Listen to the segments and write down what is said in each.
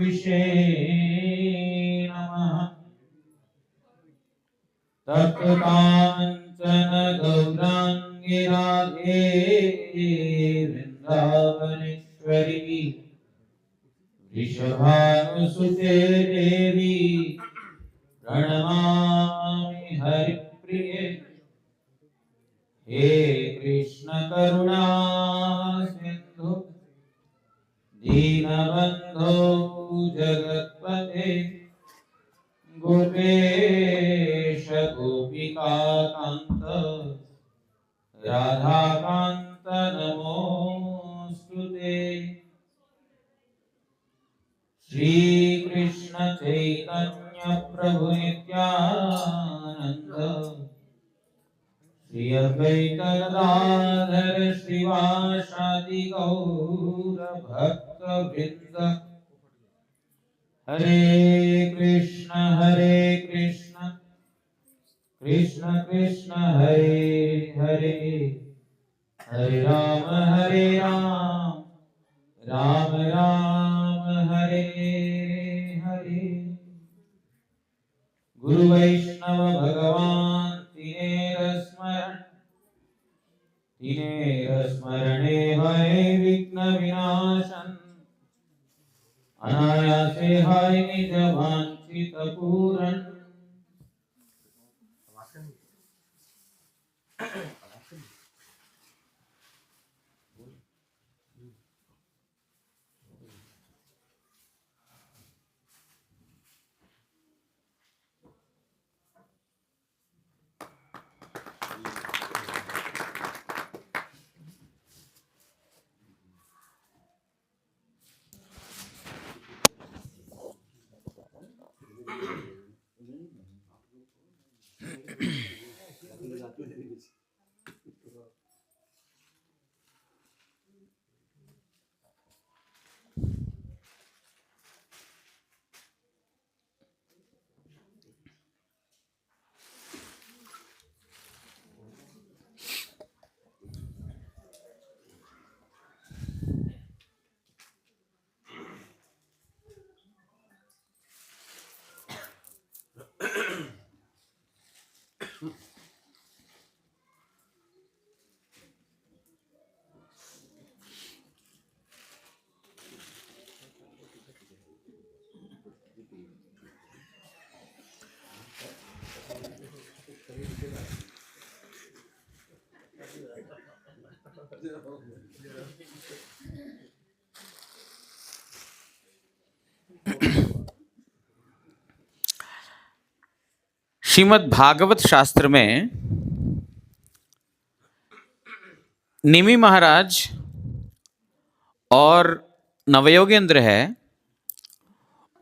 विषे नमः। तप्तकाञ्चन गौराङ्गी राधे वृन्दावनेश्वरी वृषभानुसुते देवी प्रणमामि हरिप्रिये। हे कृष्ण करुणा सिंधु दीनबन्धो जगत्पते गोपेश गोपिकान्त राधाकान्त नमोस्तुते। श्री कृष्ण चैतन्य प्रभु नित्यानंद श्री अद्वैत गदाधर श्रीवासादि गौर भक्त वृंद। हरे कृष्ण कृष्ण कृष्ण हरे हरे, हरे राम राम राम हरे हरे। गुरु वैष्णव भगवान तिनेर स्मरणे भय विघ्न विनाशन। अनायासे हरि निज वांछित पूरन। श्रीमद् भागवत शास्त्र में निमि महाराज और नवयोगेंद्र है,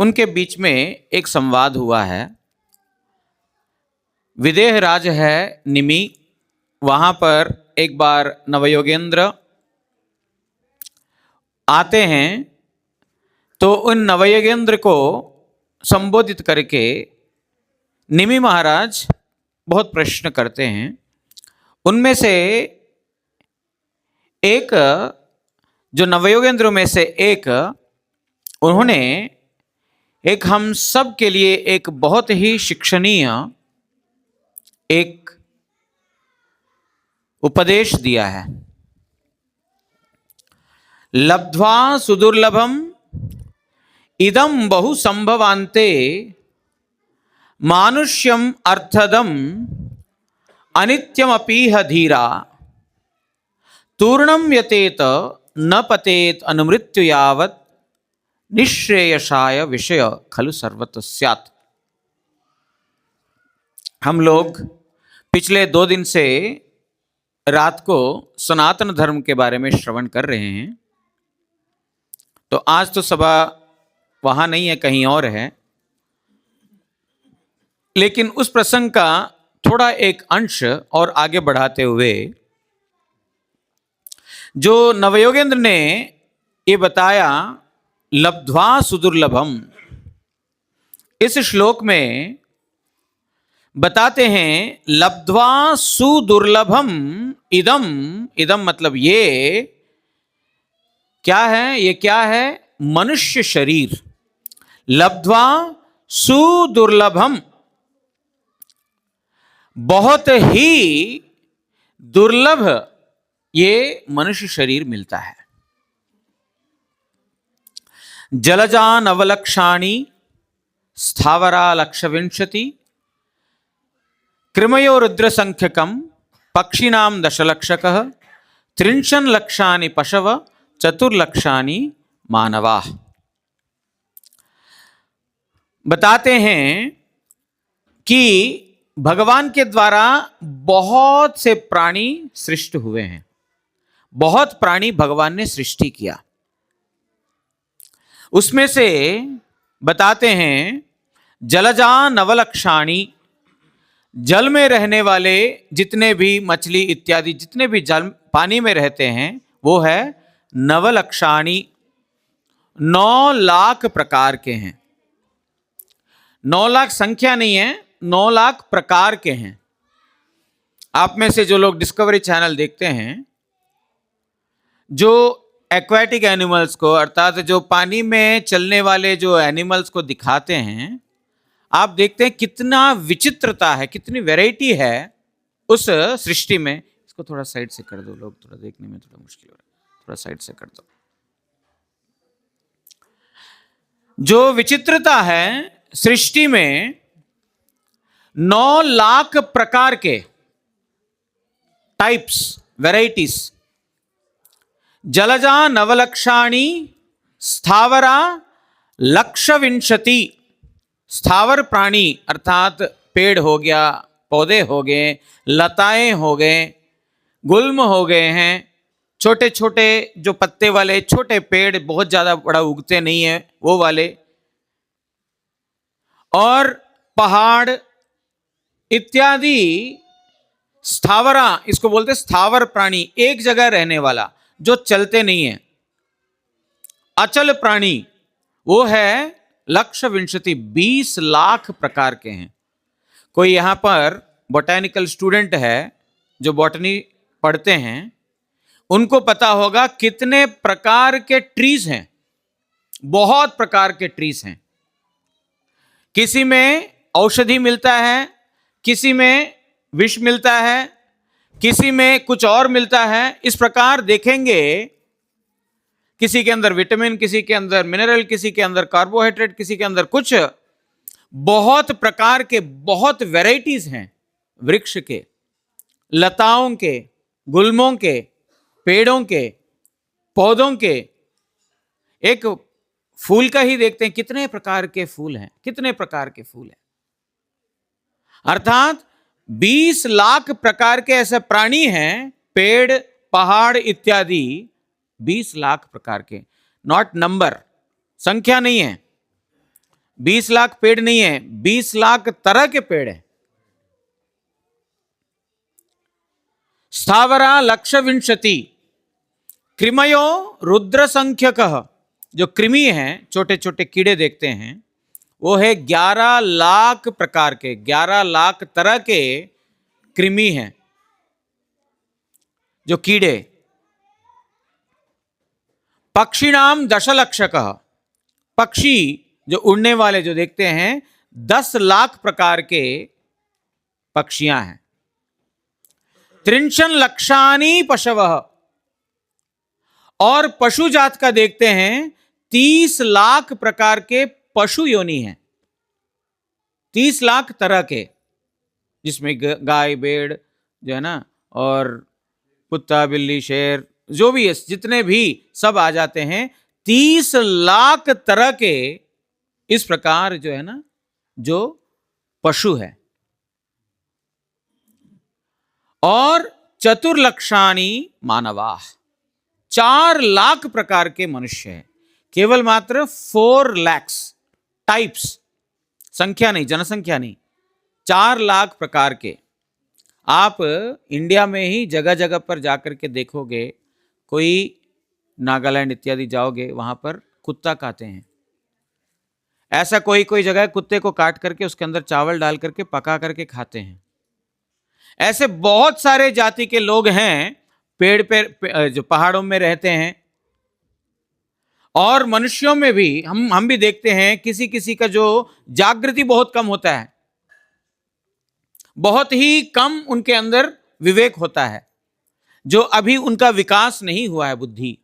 उनके बीच में एक संवाद हुआ है। विदेह राज है निमि, वहां पर एक बार नवयोगेंद्र आते हैं तो उन नवयोगेंद्र को संबोधित करके निमि महाराज बहुत प्रश्न करते हैं। उनमें से एक, जो नवयोगेंद्रों में से एक, उन्होंने एक हम सब के लिए एक बहुत ही शिक्षणीय एक उपदेश दिया है। लब्ध्वा सुदुर्लभम इदं बहु संभवान्ते मानुष्यम अर्थदम अनित्यमपीह धीरा तूर्णम यतेत न पतेत अनुमृत्यु यावत निश्रेयसाय विषय खलु सर्वतः स्यात्। हम लोग पिछले 2 दिन से रात को सनातन धर्म के बारे में श्रवण कर रहे हैं। तो आज तो सभा वहां नहीं है, कहीं और है, लेकिन उस प्रसंग का थोड़ा एक अंश और आगे बढ़ाते हुए जो नवयोगेंद्र ने ये बताया, लब्ध्वा सुदुर्लभम, इस श्लोक में बताते हैं लब्ध्वा सुदुर्लभम इदम। इदम मतलब ये क्या है? ये क्या है? मनुष्य शरीर। लब्ध्वा सुदुर्लभम, बहुत ही दुर्लभ ये मनुष्य शरीर मिलता है। जलजान अवलक्षाणी स्थावरा लक्षविंशति, कृमयो रुद्र संख्यकम पक्षिणाम दशलक्षकः, 30 लक्षानि पशव, 4 लक्षानि मानवा। बताते हैं कि भगवान के द्वारा बहुत से प्राणी सृष्टि हुए हैं, बहुत प्राणी भगवान ने सृष्टि किया। उसमें से बताते हैं जलजा नवलक्षाणी, जल में रहने वाले जितने भी मछली इत्यादि जितने भी जल पानी में रहते हैं वो है नवलक्षाणी, 9 लाख प्रकार के हैं। 9 लाख संख्या नहीं है, 9 लाख प्रकार के हैं। आप में से जो लोग डिस्कवरी चैनल देखते हैं, जो एक्वेटिक एनिमल्स को अर्थात जो पानी में चलने वाले जो एनिमल्स को दिखाते हैं, आप देखते हैं कितना विचित्रता है, कितनी वैरायटी है उस सृष्टि में। इसको थोड़ा साइड से कर दो, लोग थोड़ा देखने में थोड़ा मुश्किल हो रहा है, थोड़ा साइड से कर दो। जो विचित्रता है सृष्टि में, 9 लाख प्रकार के टाइप्स, वैरायटीज। जलजा नवलक्षाणी स्थावरा लक्षविंशति, स्थावर प्राणी अर्थात पेड़ हो गया, पौधे हो गए, लताएं हो गए, गुल्म हो गए हैं, छोटे छोटे जो पत्ते वाले छोटे पेड़, बहुत ज्यादा बड़ा उगते नहीं है वो वाले, और पहाड़ इत्यादि स्थावरा, इसको बोलते स्थावर प्राणी, एक जगह रहने वाला जो चलते नहीं है। अचल प्राणी वो है लक्षविंशति, 20 लाख प्रकार के हैं। कोई यहां पर बोटैनिकल स्टूडेंट है जो बॉटनी पढ़ते हैं, उनको पता होगा कितने प्रकार के ट्रीज हैं, बहुत प्रकार के ट्रीज हैं। किसी में औषधि मिलता है, किसी में विष मिलता है, किसी में कुछ और मिलता है। इस प्रकार देखेंगे, किसी के अंदर विटामिन, किसी के अंदर मिनरल, किसी के अंदर कार्बोहाइड्रेट, किसी के अंदर कुछ, बहुत प्रकार के, बहुत वैरायटीज हैं वृक्ष के, लताओं के, गुल्मों के, पेड़ों के, पौधों के। एक फूल का ही देखते हैं, कितने प्रकार के फूल हैं, कितने प्रकार के फूल हैं। अर्थात 20 लाख प्रकार के ऐसे प्राणी हैं, पेड़, पहाड़ इत्यादि, 20 लाख प्रकार के। नॉट नंबर, संख्या नहीं है। 20 लाख पेड़ नहीं है, 20 लाख तरह के पेड़ हैं। स्थावरा लक्षविंशति, कृमयो रुद्र संख्यकः, जो कृमि हैं, छोटे छोटे कीड़े देखते हैं, वो है 11 लाख प्रकार के, 11 लाख तरह के कृमि हैं, जो कीड़े। पक्षिणाम दशलक्षकः, पक्षी जो उड़ने वाले जो देखते हैं, 10 लाख प्रकार के पक्षियां हैं। 30 लक्षानि पशवः, और पशु जात का देखते हैं 30 लाख प्रकार के पशु योनि हैं, 30 लाख तरह के, जिसमें गाय, भेड़ जो है ना, और कुत्ता, बिल्ली, शेर, जो भी है, जितने भी सब आ जाते हैं। 30 लाख तरह के इस प्रकार जो है ना, जो पशु है। और 4 लक्षानि मानवा, 4 लाख प्रकार के मनुष्य है। केवल मात्र 4 lakhs टाइप्स, संख्या नहीं, जनसंख्या नहीं, 4 लाख प्रकार के। आप इंडिया में ही जगह जगह पर जाकर के देखोगे, कोई नागालैंड इत्यादि जाओगे, वहां पर कुत्ता खाते हैं। ऐसा कोई कोई जगह कुत्ते को काट करके उसके अंदर चावल डाल करके पका करके खाते हैं। ऐसे बहुत सारे जाति के लोग हैं पेड़ पे जो पहाड़ों में रहते हैं, और मनुष्यों में भी हम भी देखते हैं किसी किसी का जो जागृति बहुत कम होता है, बहुत ही कम उनके अंदर विवेक होता है, जो अभी उनका विकास नहीं हुआ है बुद्धि।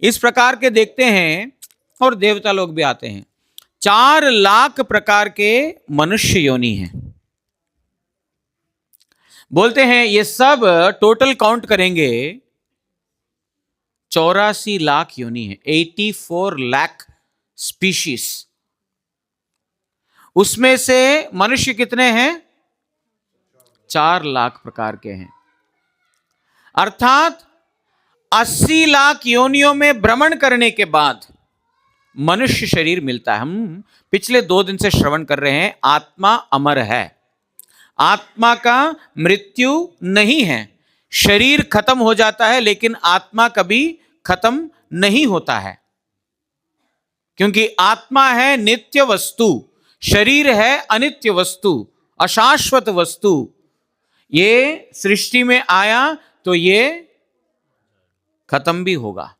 इस प्रकार के देखते हैं, और देवता लोग भी आते हैं। 4 लाख प्रकार के मनुष्य योनि हैं। बोलते हैं ये सब टोटल काउंट करेंगे 84 लाख योनि है, 84 लाख स्पीशीज। उसमें से मनुष्य कितने हैं? 4 लाख प्रकार के हैं। अर्थात 80 लाख योनियों में भ्रमण करने के बाद मनुष्य शरीर मिलता है। हम पिछले 2 दिन से श्रवण कर रहे हैं, आत्मा अमर है, आत्मा का मृत्यु नहीं है। शरीर खत्म हो जाता है लेकिन आत्मा कभी खत्म नहीं होता है, क्योंकि आत्मा है नित्य वस्तु, शरीर है अनित्य वस्तु, अशाश्वत वस्तु। ये सृष्टि में आया तो ये खत्म भी होगा।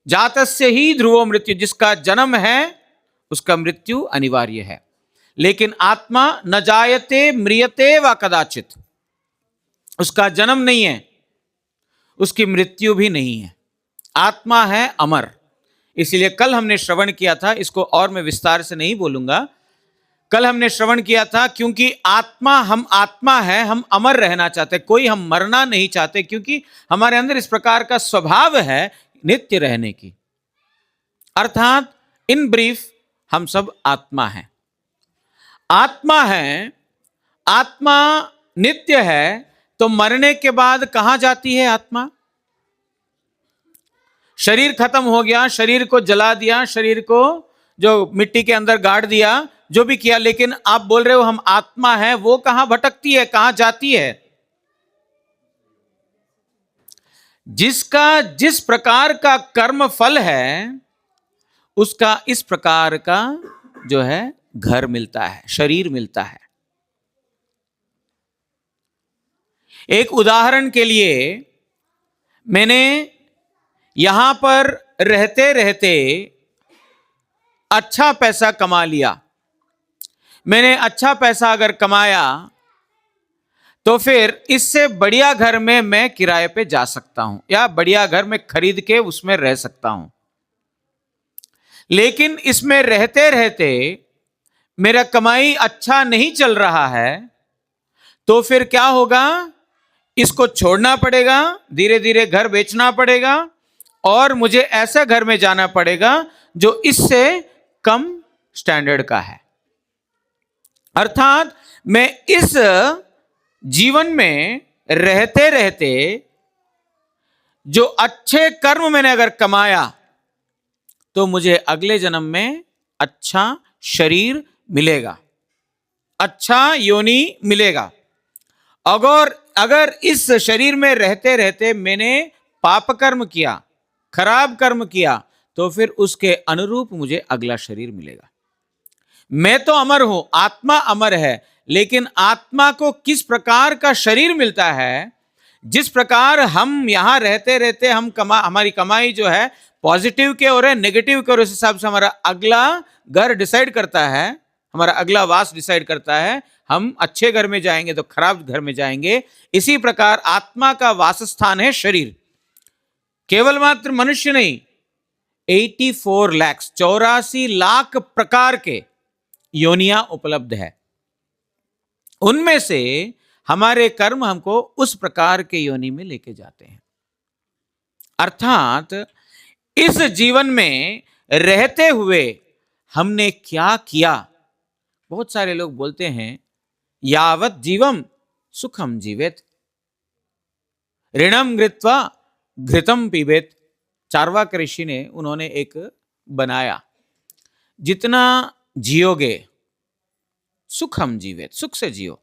जातस्य ही ध्रुवो मृत्यु, जिसका जन्म है उसका मृत्यु अनिवार्य है। लेकिन आत्मा न जायते म्रियते व कदाचित, उसका जन्म नहीं है, उसकी मृत्यु भी नहीं है। आत्मा है अमर। इसलिए कल हमने श्रवण किया था, इसको और मैं विस्तार से नहीं बोलूंगा। कल हमने श्रवण किया था क्योंकि आत्मा, हम आत्मा है, हम अमर रहना चाहते, कोई हम मरना नहीं चाहते, क्योंकि हमारे अंदर इस प्रकार का स्वभाव है नित्य रहने की। अर्थात इन ब्रीफ हम सब आत्मा हैं। आत्मा है, आत्मा नित्य है, तो मरने के बाद कहां जाती है आत्मा? शरीर खत्म हो गया, शरीर को जला दिया, शरीर को जो मिट्टी के अंदर गाड़ दिया, जो भी किया, लेकिन आप बोल रहे हो हम आत्मा है, वो कहां भटकती है, कहां जाती है? जिसका जिस प्रकार का कर्म फल है उसका इस प्रकार का जो है घर मिलता है, शरीर मिलता है। एक उदाहरण के लिए, मैंने यहां पर रहते रहते अच्छा पैसा कमा लिया। मैंने अच्छा पैसा अगर कमाया तो फिर इससे बढ़िया घर में मैं किराए पे जा सकता हूं, या बढ़िया घर में खरीद के उसमें रह सकता हूं। लेकिन इसमें रहते रहते मेरा कमाई अच्छा नहीं चल रहा है, तो फिर क्या होगा? इसको छोड़ना पड़ेगा, धीरे धीरे घर बेचना पड़ेगा, और मुझे ऐसा घर में जाना पड़ेगा जो इससे कम स्टैंडर्ड का है। अर्थात मैं इस जीवन में रहते रहते जो अच्छे कर्म मैंने अगर कमाया तो मुझे अगले जन्म में अच्छा शरीर मिलेगा, अच्छा योनि मिलेगा। अगर इस शरीर में रहते रहते मैंने पाप कर्म किया, खराब कर्म किया, तो फिर उसके अनुरूप मुझे अगला शरीर मिलेगा। मैं तो अमर हूं, आत्मा अमर है, लेकिन आत्मा को किस प्रकार का शरीर मिलता है, जिस प्रकार हम यहां रहते रहते हमारी कमाई जो है पॉजिटिव के और है, नेगेटिव के, और उस हिसाब से हमारा अगला घर डिसाइड करता है, हमारा अगला वास डिसाइड करता है। हम अच्छे घर में जाएंगे तो खराब घर में जाएंगे। इसी प्रकार आत्मा का वासस्थान है शरीर। केवल मात्र मनुष्य नहीं, 84 लाख 84 लाख प्रकार के योनियां उपलब्ध है। उनमें से हमारे कर्म हमको उस प्रकार के योनि में लेके जाते हैं। अर्थात इस जीवन में रहते हुए हमने क्या किया? बहुत सारे लोग बोलते हैं यावत जीवम सुखम जीवेत, ऋणम घृत्वा घृतम पीबेत। चार्वाक ऋषि ने उन्होंने एक बनाया, जितना जियोगे सुखम जीवेत, सुख से जियो।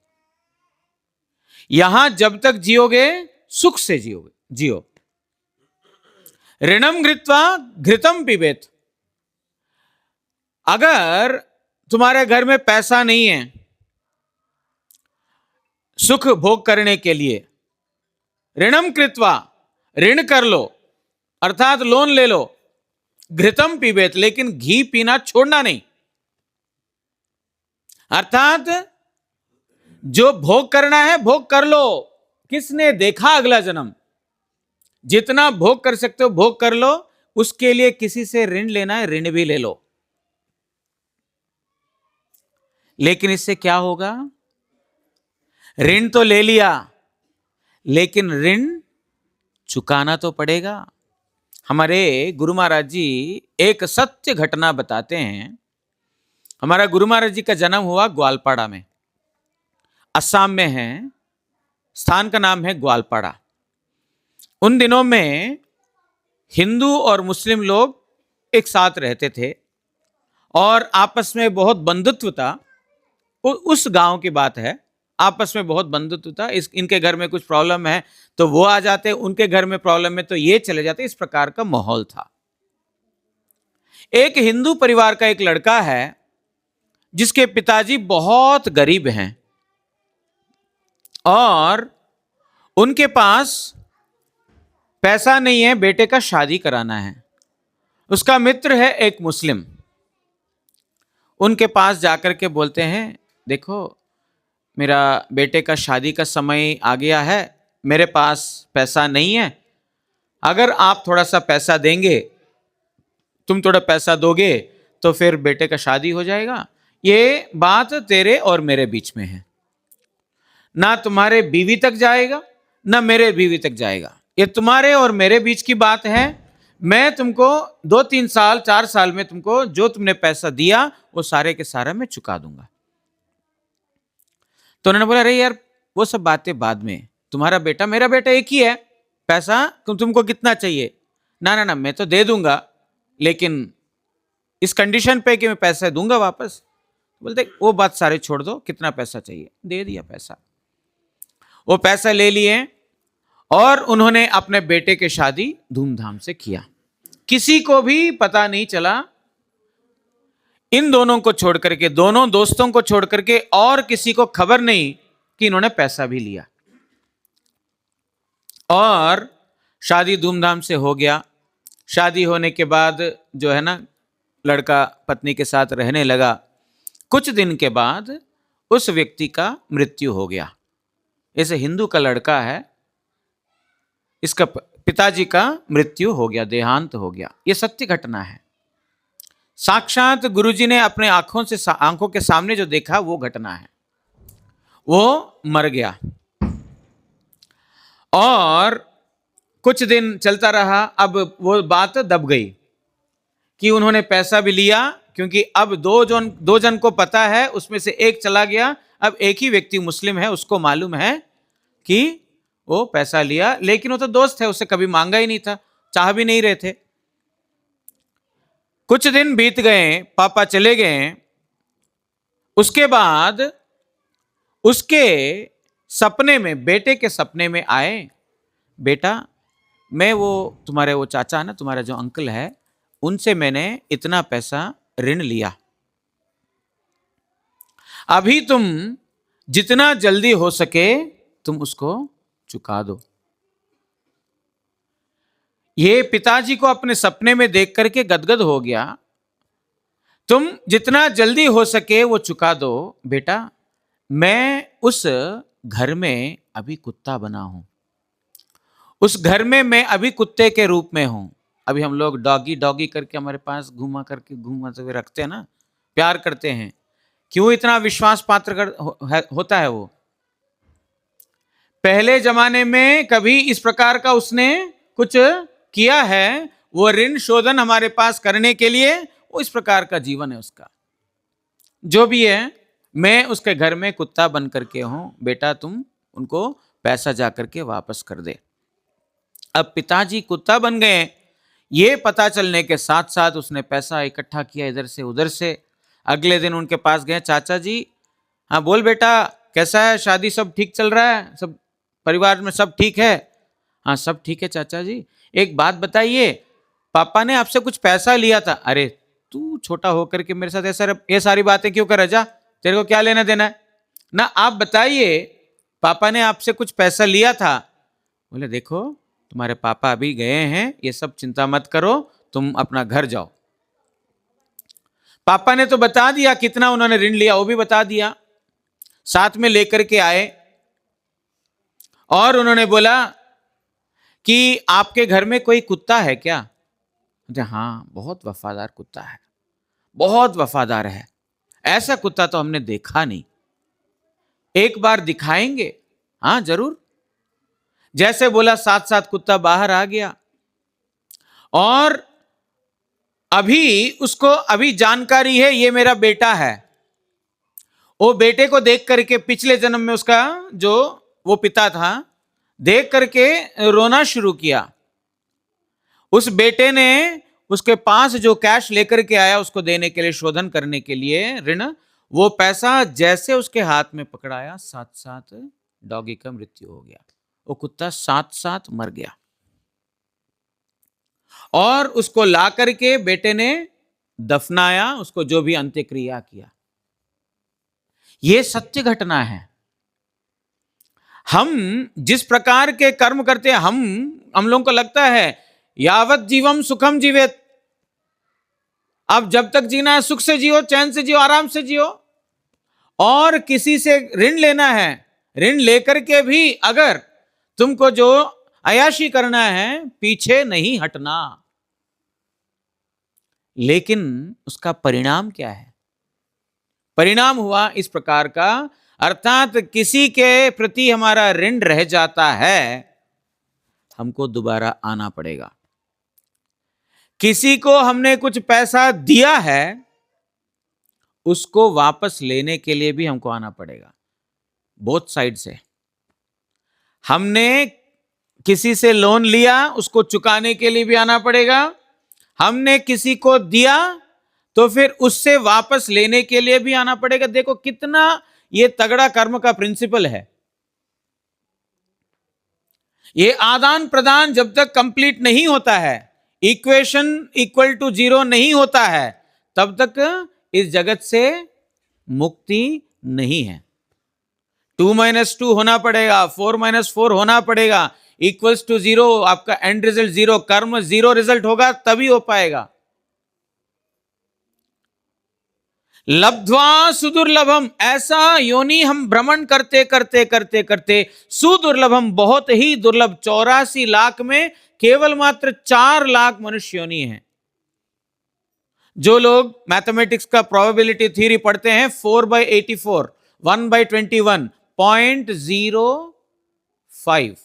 यहां जब तक जियोगे सुख से जियो। ऋणम घृत्वा घृतम पीबेत। अगर तुम्हारे घर में पैसा नहीं है सुख भोग करने के लिए, ऋणम कृत्वा, ऋण कर लो, अर्थात लोन ले लो, घृतम पीबेत, लेकिन घी पीना छोड़ना नहीं। अर्थात जो भोग करना है भोग कर लो, किसने देखा अगला जन्म, जितना भोग कर सकते हो भोग कर लो, उसके लिए किसी से ऋण लेना है ऋण भी ले लो। लेकिन इससे क्या होगा, ऋण तो ले लिया लेकिन ऋण चुकाना तो पड़ेगा। हमारे गुरु महाराज जी एक सत्य घटना बताते हैं। हमारा गुरु महाराज जी का जन्म हुआ ग्वालपाड़ा में, असम में है, स्थान का नाम है ग्वालपाड़ा। उन दिनों में हिंदू और मुस्लिम लोग एक साथ रहते थे और आपस में बहुत बंधुत्व था। उस गांव की बात है, आपस में बहुत बंधुत्व था। इनके घर में कुछ प्रॉब्लम है तो वो आ जाते, उनके घर में प्रॉब्लम है तो ये चले जाते, इस प्रकार का माहौल था। एक हिंदू परिवार का एक लड़का है जिसके पिताजी बहुत गरीब हैं और उनके पास पैसा नहीं है, बेटे का शादी कराना है। उसका मित्र है एक मुस्लिम, उनके पास जाकर के बोलते हैं, देखो मेरा बेटे का शादी का समय आ गया है, मेरे पास पैसा नहीं है, अगर आप थोड़ा सा पैसा देंगे, तुम थोड़ा पैसा दोगे तो फिर बेटे का शादी हो जाएगा। ये बात तेरे और मेरे बीच में है, ना तुम्हारे बीवी तक जाएगा ना मेरे बीवी तक जाएगा, ये तुम्हारे और मेरे बीच की बात है। मैं तुमको 2-3 साल 4 साल में तुमको जो तुमने पैसा दिया वो सारे के सारा मैं चुका दूंगा। तो उन्होंने बोला, अरे यार वो सब बातें बाद में, तुम्हारा बेटा मेरा बेटा एक ही है, पैसा तुमको कितना चाहिए? ना ना ना मैं तो दे दूंगा, लेकिन इस कंडीशन पे कि मैं पैसा दूंगा वापस। बोलते वो बात सारे छोड़ दो, कितना पैसा चाहिए? दे दिया पैसा। वो पैसा ले लिए और उन्होंने अपने बेटे की शादी धूमधाम से किया। किसी को भी पता नहीं चला, इन दोनों को छोड़ करके, दोनों दोस्तों को छोड़ करके और किसी को खबर नहीं कि इन्होंने पैसा भी लिया। और शादी धूमधाम से हो गया। शादी होने के बाद जो है ना, लड़का पत्नी के साथ रहने लगा। कुछ दिन के बाद उस व्यक्ति का मृत्यु हो गया। ऐसे हिंदू का लड़का है, इसका पिताजी का मृत्यु हो गया, देहांत हो गया। यह सत्य घटना है, साक्षात गुरुजी ने अपने आंखों के सामने जो देखा वो घटना है। वो मर गया और कुछ दिन चलता रहा। अब वो बात दब गई कि उन्होंने पैसा भी लिया, क्योंकि अब दो जन को पता है, उसमें से एक चला गया। अब एक ही व्यक्ति मुस्लिम है, उसको मालूम है कि वो पैसा लिया, लेकिन वो तो दोस्त है, उससे कभी मांगा ही नहीं था, चाह भी नहीं रहे थे। कुछ दिन बीत गए, पापा चले गए। उसके बाद उसके सपने में, बेटे के सपने में आए, बेटा मैं वो तुम्हारे वो चाचा है ना, तुम्हारा जो अंकल है, उनसे मैंने इतना पैसा ऋण लिया, अभी तुम जितना जल्दी हो सके तुम उसको चुका दो। ये पिताजी को अपने सपने में देख करके गदगद हो गया। तुम जितना जल्दी हो सके वो चुका दो बेटा, मैं उस घर में अभी कुत्ता बना हूं, उस घर में मैं अभी कुत्ते के रूप में हूं। अभी हम लोग डॉगी डॉगी करके हमारे पास घुमा हुए रखते हैं ना, प्यार करते हैं। क्यों इतना विश्वास पात्र होता है वो? पहले जमाने में कभी इस प्रकार का उसने कुछ किया है, वो ऋण शोधन हमारे पास करने के लिए, वो इस प्रकार का जीवन है उसका। जो भी है, मैं उसके घर में कुत्ता बन करके हूं, बेटा तुम उनको पैसा जा करके वापस कर दे। अब पिताजी कुत्ता बन गए, ये पता चलने के साथ साथ उसने पैसा इकट्ठा किया इधर से उधर से। अगले दिन उनके पास गए, चाचा जी, हाँ बोल बेटा कैसा है, शादी सब ठीक चल रहा है, सब परिवार में सब ठीक है? हाँ सब ठीक है चाचा जी। एक बात बताइए, पापा ने आपसे कुछ पैसा लिया था। अरे तू छोटा होकर के मेरे साथ ये सारी बातें क्यों कर जा, तेरे को क्या लेना देना है ना, आप बताइए पापा ने आपसे कुछ पैसा लिया था। बोले देखो तुम्हारे पापा अभी गए हैं, ये सब चिंता मत करो, तुम अपना घर जाओ। पापा ने तो बता दिया कितना उन्होंने ऋण लिया, वो भी बता दिया। साथ में लेकर के आए और उन्होंने बोला कि आपके घर में कोई कुत्ता है क्या? हाँ, बहुत वफादार कुत्ता है, बहुत वफादार है, ऐसा कुत्ता तो हमने देखा नहीं, एक बार दिखाएंगे? हाँ जरूर। जैसे बोला साथ साथ कुत्ता बाहर आ गया और अभी जानकारी है ये मेरा बेटा है। वो बेटे को देख करके पिछले जन्म में उसका जो वो पिता था, देख करके रोना शुरू किया। उस बेटे ने उसके पास जो कैश लेकर के आया उसको देने के लिए, शोधन करने के लिए ऋण, वो पैसा जैसे उसके हाथ में पकड़ाया, साथ साथ डॉगी का मृत्यु हो गया। वो कुत्ता साथ साथ मर गया और उसको ला करके बेटे ने दफनाया, उसको जो भी अंत्यक्रिया किया। यह सत्य घटना है। हम जिस प्रकार के कर्म करते हैं, हम लोगों को लगता है यावत जीवम सुखम जीवेत, अब जब तक जीना है सुख से जियो, चैन से जियो, आराम से जियो। और किसी से ऋण लेना है, ऋण लेकर के भी अगर तुमको जो अयाशी करना है, पीछे नहीं हटना। लेकिन उसका परिणाम क्या है? परिणाम हुआ इस प्रकार का, अर्थात किसी के प्रति हमारा ऋण रह जाता है, हमको दोबारा आना पड़ेगा। किसी को हमने कुछ पैसा दिया है, उसको वापस लेने के लिए भी हमको आना पड़ेगा, बोथ साइड से। हमने किसी से लोन लिया, उसको चुकाने के लिए भी आना पड़ेगा। हमने किसी को दिया तो फिर उससे वापस लेने के लिए भी आना पड़ेगा। देखो कितना ये तगड़ा कर्म का प्रिंसिपल है। ये आदान प्रदान जब तक कंप्लीट नहीं होता है, इक्वेशन इक्वल टू जीरो नहीं होता है, तब तक इस जगत से मुक्ति नहीं है। 2 - 2 होना पड़ेगा, 4 - 4 होना पड़ेगा, इक्वल्स टू 0, आपका एंड रिजल्ट 0, कर्म 0 रिजल्ट होगा तभी हो पाएगा। लब्ध्वा सुदुर्लभम, ऐसा योनि हम भ्रमण करते करते करते करते सुदुर्लभम, बहुत ही दुर्लभ, 84 लाख में केवल मात्र 4 लाख मनुष्य योनि है। जो लोग मैथमेटिक्स का प्रोबेबिलिटी थ्योरी पढ़ते हैं, 4/84, 1/21, 0.05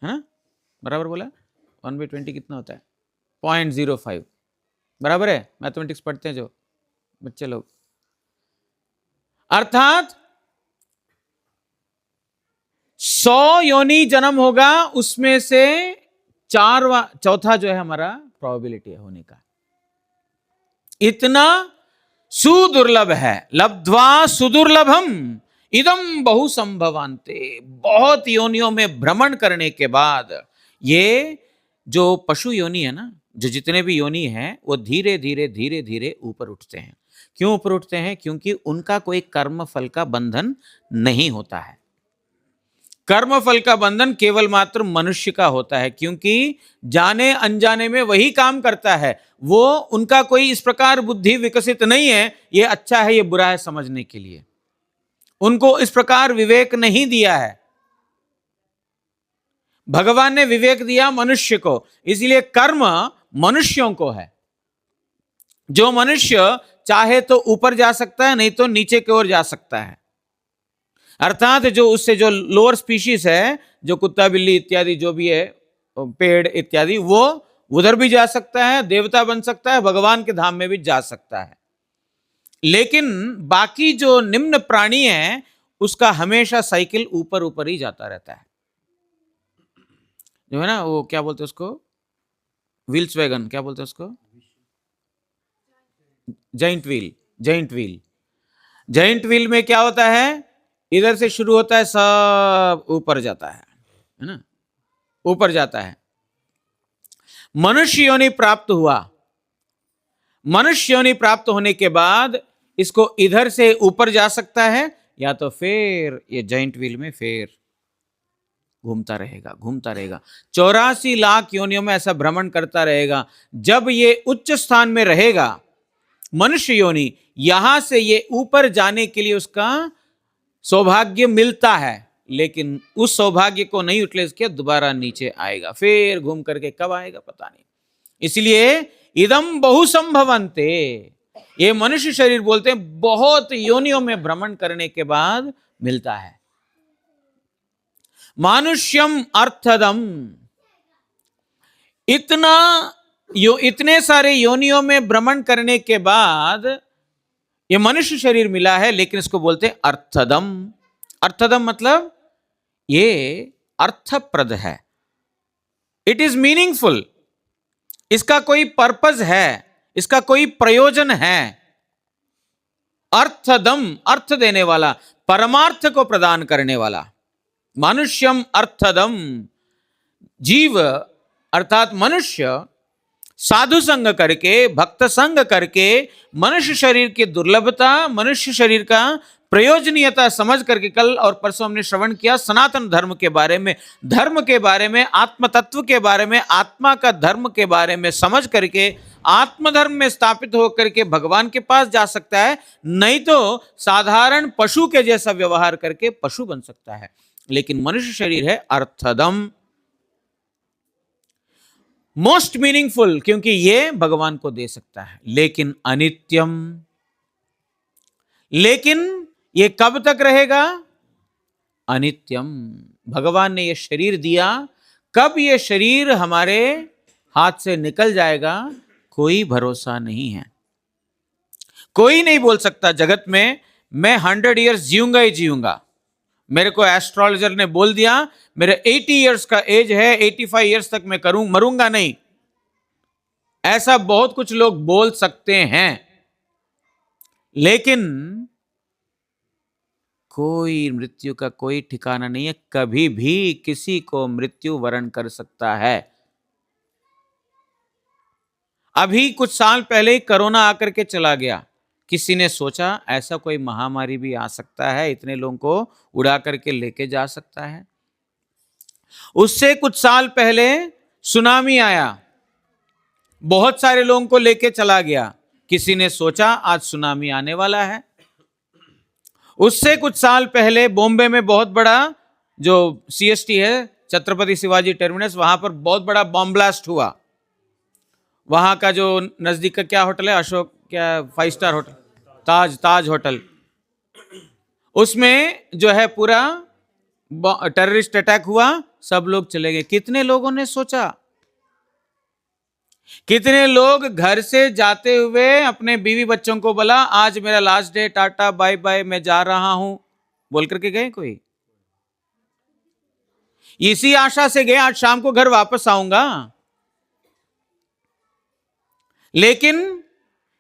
है ना, बराबर बोला? 1/20 कितना होता है? 0.05 बराबर है। मैथमेटिक्स पढ़ते हैं जो बच्चे लोग, अर्थात 100 योनि जन्म होगा, उसमें से चौथा जो है हमारा प्रोबेबिलिटी है होने का। इतना सुदुर्लभ है। लब्ध्वा सुदुर्लभम इदम बहु संभवान्ते, बहुत योनियों में भ्रमण करने के बाद ये जो पशु योनि है ना, जो जितने भी योनि हैं, वो धीरे धीरे धीरे धीरे ऊपर उठते हैं। क्यों ऊपर उठते हैं? क्योंकि उनका कोई कर्म फल का बंधन नहीं होता है। कर्म फल का बंधन केवल मात्र मनुष्य का होता है, क्योंकि जाने अनजाने में वही काम करता है। वो उनका कोई इस प्रकार बुद्धि विकसित नहीं है, ये अच्छा है ये बुरा है समझने के लिए। उनको इस प्रकार विवेक नहीं दिया है। भगवान ने विवेक दिया मनुष्य को, इसलिए कर्म मनुष्यों को है। जो मनुष्य चाहे तो ऊपर जा सकता है, नहीं तो नीचे की ओर जा सकता है। अर्थात जो उससे जो लोअर स्पीशीज है, जो कुत्ता बिल्ली इत्यादि जो भी है, पेड़ इत्यादि, वो उधर भी जा सकता है, देवता बन सकता है, भगवान के धाम में भी जा सकता है। लेकिन बाकी जो निम्न प्राणी है, उसका हमेशा साइकिल ऊपर ऊपर ही जाता रहता है। जो है ना, वो क्या बोलते हैं उसको, व्हील्स वैगन, क्या बोलते हैं उसको, joint wheel. Joint wheel, joint wheel में क्या होता है, इधर से शुरू होता है, सब ऊपर जाता है ना, ऊपर जाता है। मनुष्य योनि प्राप्त हुआ, मनुष्य योनि प्राप्त होने के बाद इसको इधर से ऊपर जा सकता है, या तो फिर ये जॉइंट व्हील में फिर घूमता रहेगा, घूमता रहेगा, 84 लाख योनियों में ऐसा भ्रमण करता रहेगा। जब ये उच्च स्थान में रहेगा मनुष्य योनि, यहां से ये ऊपर जाने के लिए उसका सौभाग्य मिलता है, लेकिन उस सौभाग्य को नहीं यूटिलाइज किया, दोबारा नीचे आएगा, फिर घूम करके कब आएगा पता नहीं। इसलिए इदम बहु संभवन्ते, ये मनुष्य शरीर बोलते हैं बहुत योनियों में भ्रमण करने के बाद मिलता है। मानुष्यम अर्थदम, इतने सारे योनियों में भ्रमण करने के बाद ये मनुष्य शरीर मिला है, लेकिन इसको बोलते हैं अर्थदम। अर्थदम मतलब ये अर्थप्रद है, इट इज मीनिंगफुल, इसका कोई पर्पज है, इसका कोई प्रयोजन है। अर्थदम, अर्थ देने वाला, परमार्थ को प्रदान करने वाला। मनुष्यम अर्थदम, जीव अर्थात मनुष्य साधु संग करके, भक्त संग करके, मनुष्य शरीर की दुर्लभता, मनुष्य शरीर का प्रयोजनीयता समझ करके, कल और परसों हमने श्रवण किया सनातन धर्म के बारे में, धर्म के बारे में, आत्म तत्व के बारे में, आत्मा का धर्म के बारे में समझ करके आत्मधर्म में स्थापित होकर के भगवान के पास जा सकता है, नहीं तो साधारण पशु के जैसा व्यवहार करके पशु बन सकता है। लेकिन मनुष्य शरीर है अर्थदम, मोस्ट मीनिंगफुल, क्योंकि ये भगवान को दे सकता है, लेकिन अनित्यम। लेकिन ये कब तक रहेगा? अनित्यम। भगवान ने ये शरीर दिया, कब ये शरीर हमारे हाथ से निकल जाएगा कोई भरोसा नहीं है। कोई नहीं बोल सकता जगत में मैं 100 इयर्स जीऊंगा ही जीऊंगा। मेरे को एस्ट्रोलॉजर ने बोल दिया मेरे 80 इयर्स का एज है, 85 इयर्स तक मैं मरूंगा नहीं। ऐसा बहुत कुछ लोग बोल सकते हैं, लेकिन कोई मृत्यु का कोई ठिकाना नहीं है, कभी भी किसी को मृत्यु वरण कर सकता है। अभी कुछ साल पहले ही कोरोना आकर के चला गया, किसी ने सोचा ऐसा कोई महामारी भी आ सकता है, इतने लोगों को उड़ा करके लेके जा सकता है। उससे कुछ साल पहले सुनामी आया, बहुत सारे लोगों को लेके चला गया, किसी ने सोचा आज सुनामी आने वाला है। उससे कुछ साल पहले बॉम्बे में बहुत बड़ा जो CST है, छत्रपति शिवाजी टर्मिनस, वहां पर बहुत बड़ा बॉम्ब ब्लास्ट हुआ। वहां का जो नजदीक का क्या होटल है, अशोक क्या 5 स्टार होटल, ताज होटल, उसमें जो है पूरा टेररिस्ट अटैक हुआ, सब लोग चले गए। कितने लोगों ने सोचा, कितने लोग घर से जाते हुए अपने बीवी बच्चों को बोला आज मेरा last day, tata bye bye, मैं जा रहा हूं बोल करके गए? कोई इसी आशा से गए आज शाम को घर वापस आऊंगा। लेकिन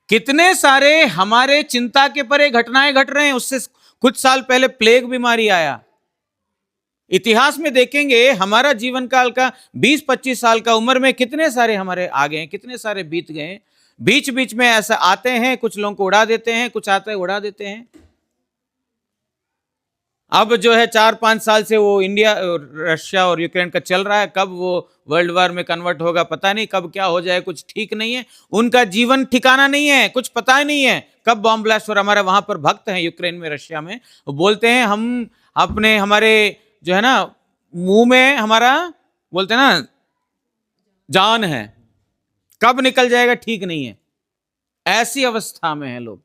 कितने सारे हमारे चिंता के परे घटनाएं घट रहे हैं। उससे कुछ साल पहले प्लेग बीमारी आया। इतिहास में देखेंगे हमारा जीवन काल का 20-25 साल का उम्र में कितने सारे हमारे आ गए, कितने सारे बीत गए। बीच बीच में ऐसा आते हैं, कुछ लोगों को उड़ा देते हैं, कुछ आते हैं उड़ा देते हैं। अब जो है 4-5 साल से वो इंडिया, रशिया और यूक्रेन का चल रहा है, कब वो वर्ल्ड वॉर में कन्वर्ट होगा पता नहीं, कब क्या हो जाए कुछ ठीक नहीं है। उनका जीवन ठिकाना नहीं है, कुछ पता ही नहीं है कब बॉम्ब ब्लास्ट। और हमारे वहां पर भक्त हैं यूक्रेन में, रशिया में, वो बोलते हैं हम अपने हमारे जो है ना मुंह में हमारा बोलते हैं ना जान है, कब निकल जाएगा ठीक नहीं है। ऐसी अवस्था में है लोग।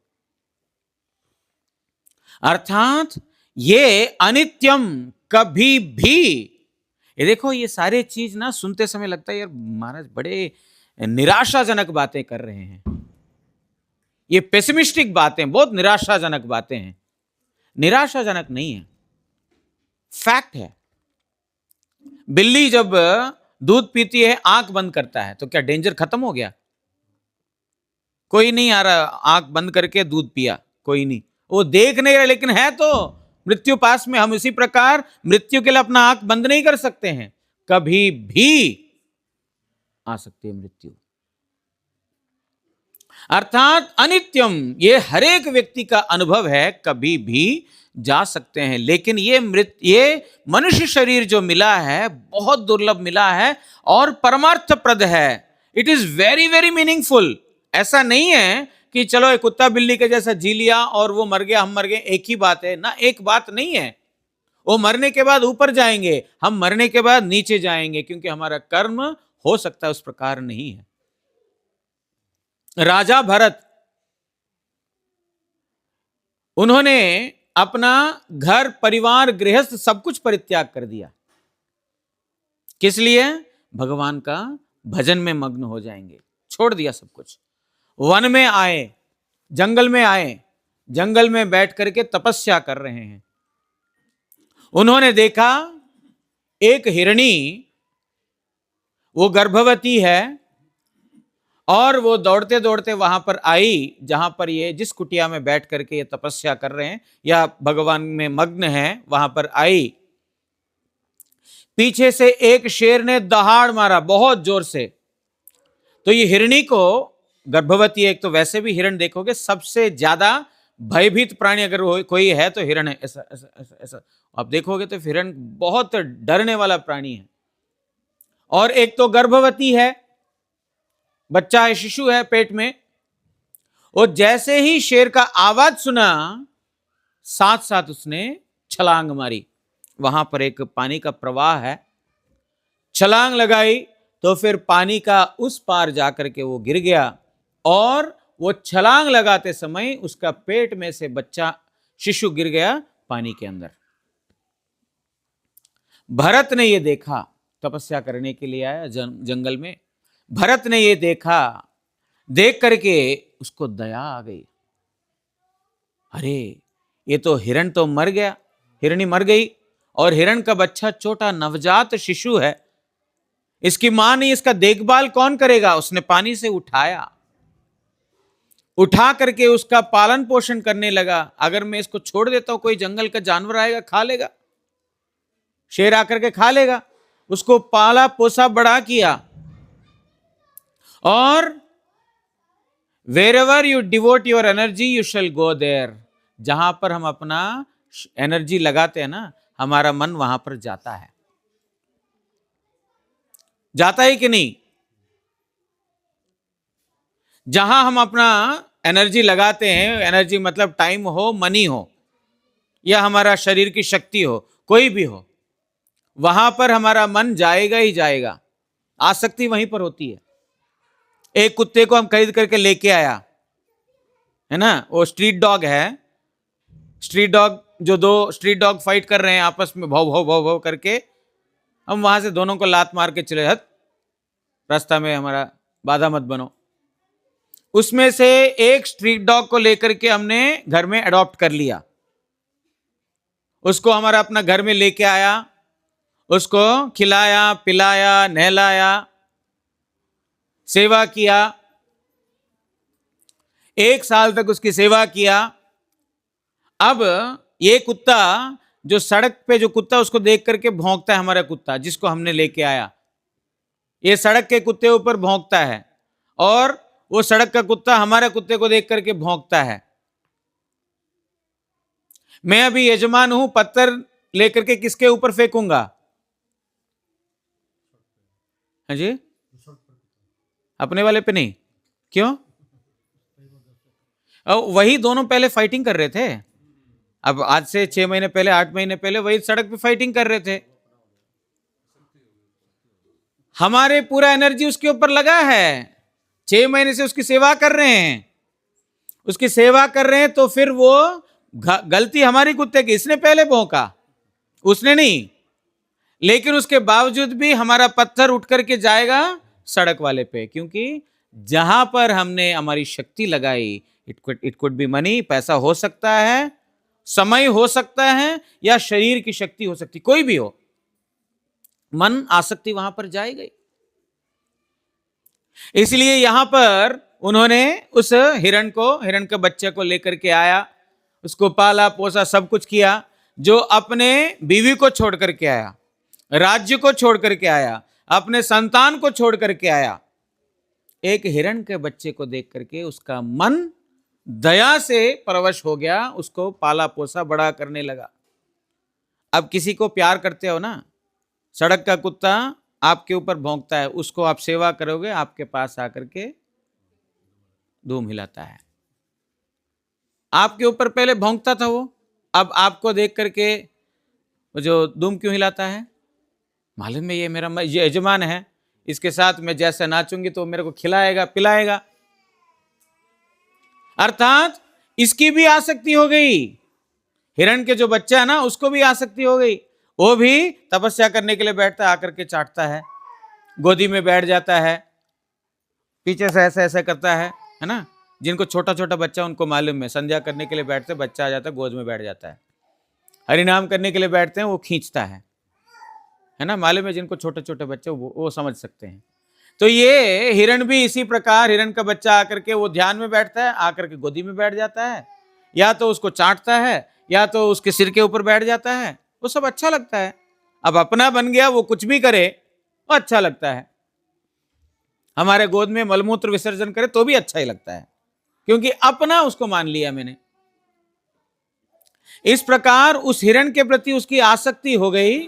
अर्थात ये अनित्यम, कभी भी। ये देखो ये सारे चीज ना सुनते समय लगता है यार महाराज बड़े निराशाजनक बातें कर रहे हैं, ये पेसिमिस्टिक बातें, बहुत निराशाजनक बातें हैं। निराशाजनक नहीं है, फैक्ट है। बिल्ली जब दूध पीती है, आंख बंद करता है, तो क्या डेंजर खत्म हो गया? कोई नहीं आ रहा, आंख बंद करके दूध पिया, कोई नहीं, वो देख नहीं रहा, लेकिन है तो मृत्यु पास में। हम इसी प्रकार मृत्यु के लिए अपना आंख बंद नहीं कर सकते हैं, कभी भी आ सकती है मृत्यु। अर्थात अनित्यम, ये हर एक व्यक्ति का अनुभव है, कभी भी जा सकते हैं, लेकिन ये मनुष्य शरीर जो मिला है बहुत दुर्लभ मिला है और परमार्थप्रद है। It is very very meaningful. ऐसा नहीं है कि चलो एक कुत्ता बिल्ली के जैसा जी लिया और वो मर गया हम मर गए, एक ही बात है ना, एक बात नहीं है। वो मरने के बाद ऊपर जाएंगे, हम मरने के बाद नीचे जाएंगे, क्योंकि हमारा कर्म हो सकता है उस प्रकार नहीं है। राजा भरत, उन्होंने अपना घर परिवार गृहस्थ सब कुछ परित्याग कर दिया। किस लिए? भगवान का भजन में मग्न हो जाएंगे, छोड़ दिया सब कुछ। वन में आए, जंगल में आए, जंगल में बैठ करके तपस्या कर रहे हैं। उन्होंने देखा एक हिरणी, वो गर्भवती है, और वो दौड़ते दौड़ते वहां पर आई जहां पर ये जिस कुटिया में बैठ करके ये तपस्या कर रहे हैं या भगवान में मग्न हैं, वहां पर आई। पीछे से एक शेर ने दहाड़ मारा बहुत जोर से। तो ये हिरणी को, गर्भवती एक, तो वैसे भी हिरण देखोगे सबसे ज्यादा भयभीत प्राणी अगर कोई है तो हिरण है। ऐसा ऐसा ऐसा ऐसा आप देखोगे तो हिरण बहुत डरने वाला प्राणी है। और एक तो गर्भवती है, बच्चा है, शिशु है पेट में। और जैसे ही शेर का आवाज सुना, साथ साथ उसने छलांग मारी। वहां पर एक पानी का प्रवाह है, छलांग लगाई तो फिर पानी का उस पार जाकर के वो गिर गया। और वो छलांग लगाते समय उसका पेट में से बच्चा शिशु गिर गया पानी के अंदर। भरत ने ये देखा, तपस्या करने के लिए आया जंगल में। भरत ने ये देखा, देख करके उसको दया आ गई। अरे ये तो हिरण तो मर गया, हिरणी मर गई, और हिरण का बच्चा छोटा नवजात शिशु है, इसकी मां नहीं, इसका देखभाल कौन करेगा? उसने पानी से उठाया, उठा करके उसका पालन पोषण करने लगा। अगर मैं इसको छोड़ देता हूं, कोई जंगल का जानवर आएगा खा लेगा, शेर आकर के खा लेगा। उसको पाला पोसा बड़ा किया। और wherever you devote your energy you shall go there, जहां पर हम अपना एनर्जी लगाते हैं ना, हमारा मन वहां पर जाता है। जाता है कि नहीं? जहां हम अपना एनर्जी लगाते हैं, एनर्जी मतलब टाइम हो, मनी हो, या हमारा शरीर की शक्ति हो, कोई भी हो, वहां पर हमारा मन जाएगा ही जाएगा। आसक्ति वहीं पर होती है। एक कुत्ते को हम खरीद करके लेके आया है ना, वो स्ट्रीट डॉग है। स्ट्रीट डॉग, जो दो स्ट्रीट डॉग फाइट कर रहे हैं आपस में, भाव भाव भाव भाव करके, हम वहां से दोनों को लात मार के चले, हट रास्ता में हमारा बाधा मत बनो। उसमें से एक स्ट्रीट डॉग को लेकर के हमने घर में अडॉप्ट कर लिया। उसको हमारा अपना घर में लेके आया, उसको खिलाया पिलाया नहलाया, सेवा किया। 1 साल तक उसकी सेवा किया। अब ये कुत्ता, जो सड़क पे जो कुत्ता उसको देख करके भौंकता है, हमारा कुत्ता जिसको हमने लेके आया, ये सड़क के कुत्ते ऊपर भौंकता है, और वो सड़क का कुत्ता हमारे कुत्ते को देख करके भौंकता है। मैं अभी यजमान हूं, पत्थर लेकर के किसके ऊपर फेंकूंगा? हाँ जी, अपने वाले पे नहीं। क्यों? वही दोनों पहले फाइटिंग कर रहे थे। अब आज से 6 महीने पहले, 8 महीने पहले वही सड़क पे फाइटिंग कर रहे थे। हमारे पूरा एनर्जी उसके ऊपर लगा है। 6 महीने से उसकी सेवा कर रहे हैं, उसकी सेवा कर रहे हैं, तो फिर वो गलती हमारी कुत्ते की, इसने पहले भौंका, उसने नहीं। लेकिन उसके बावजूद भी हमारा पत्थर उठ करके जाएगा सड़क वाले पे, क्योंकि जहां पर हमने हमारी शक्ति लगाई, इट कुड बी मनी, पैसा हो सकता है, समय हो सकता है, या शरीर की शक्ति हो सकती, कोई भी हो, मन आसक्ति वहां पर जाएगा। इसलिए यहां पर उन्होंने उस हिरण के बच्चे को लेकर के आया, उसको पाला पोसा सब कुछ किया। जो अपने बीवी को छोड़ करके आया, राज्य को छोड़ करके आया, अपने संतान को छोड़ करके आया, एक हिरण के बच्चे को देख करके उसका मन दया से परवश हो गया, उसको पाला पोसा बड़ा करने लगा। अब किसी को प्यार करते हो ना, सड़क का कुत्ता आपके ऊपर भौंकता है, उसको आप सेवा करोगे, आपके पास आकर के धूम हिलाता है। आपके ऊपर पहले भौंकता था वो, अब आपको देख करके वो जो धूम क्यों हिलाता है? मालूम है ये मेरा ये यजमान है, इसके साथ मैं जैसा नाचूंगी तो मेरे को खिलाएगा पिलाएगा। अर्थात इसकी भी आसक्ति हो गई, हिरण के जो बच्चा है ना उसको भी आसक्ति हो गई। वो भी तपस्या करने के लिए बैठता है, आकर के चाटता है, गोदी में बैठ जाता है, पीछे से ऐसा ऐसा करता है ना। जिनको छोटा छोटा बच्चा उनको मालूम है, संध्या करने के लिए बैठते, बच्चा आ जाता है, गोद में बैठ जाता है। हरिनाम करने के लिए बैठते हैं, वो खींचता है ना। मालूम है जिनको छोटे छोटे बच्चे वो समझ सकते हैं। तो ये हिरण भी इसी प्रकार, हिरण का बच्चा आकर के वो ध्यान में बैठता है, आकर के गोदी में बैठ जाता है, या तो उसको चाटता है या तो उसके सिर के ऊपर बैठ जाता है। वो सब अच्छा लगता है। अब अपना बन गया, वो कुछ भी करे वो अच्छा लगता है। हमारे गोद में मलमूत्र विसर्जन करे तो भी अच्छा ही लगता है, क्योंकि अपना उसको मान लिया मैंने। इस प्रकार उस हिरण के प्रति उसकी आसक्ति हो गई,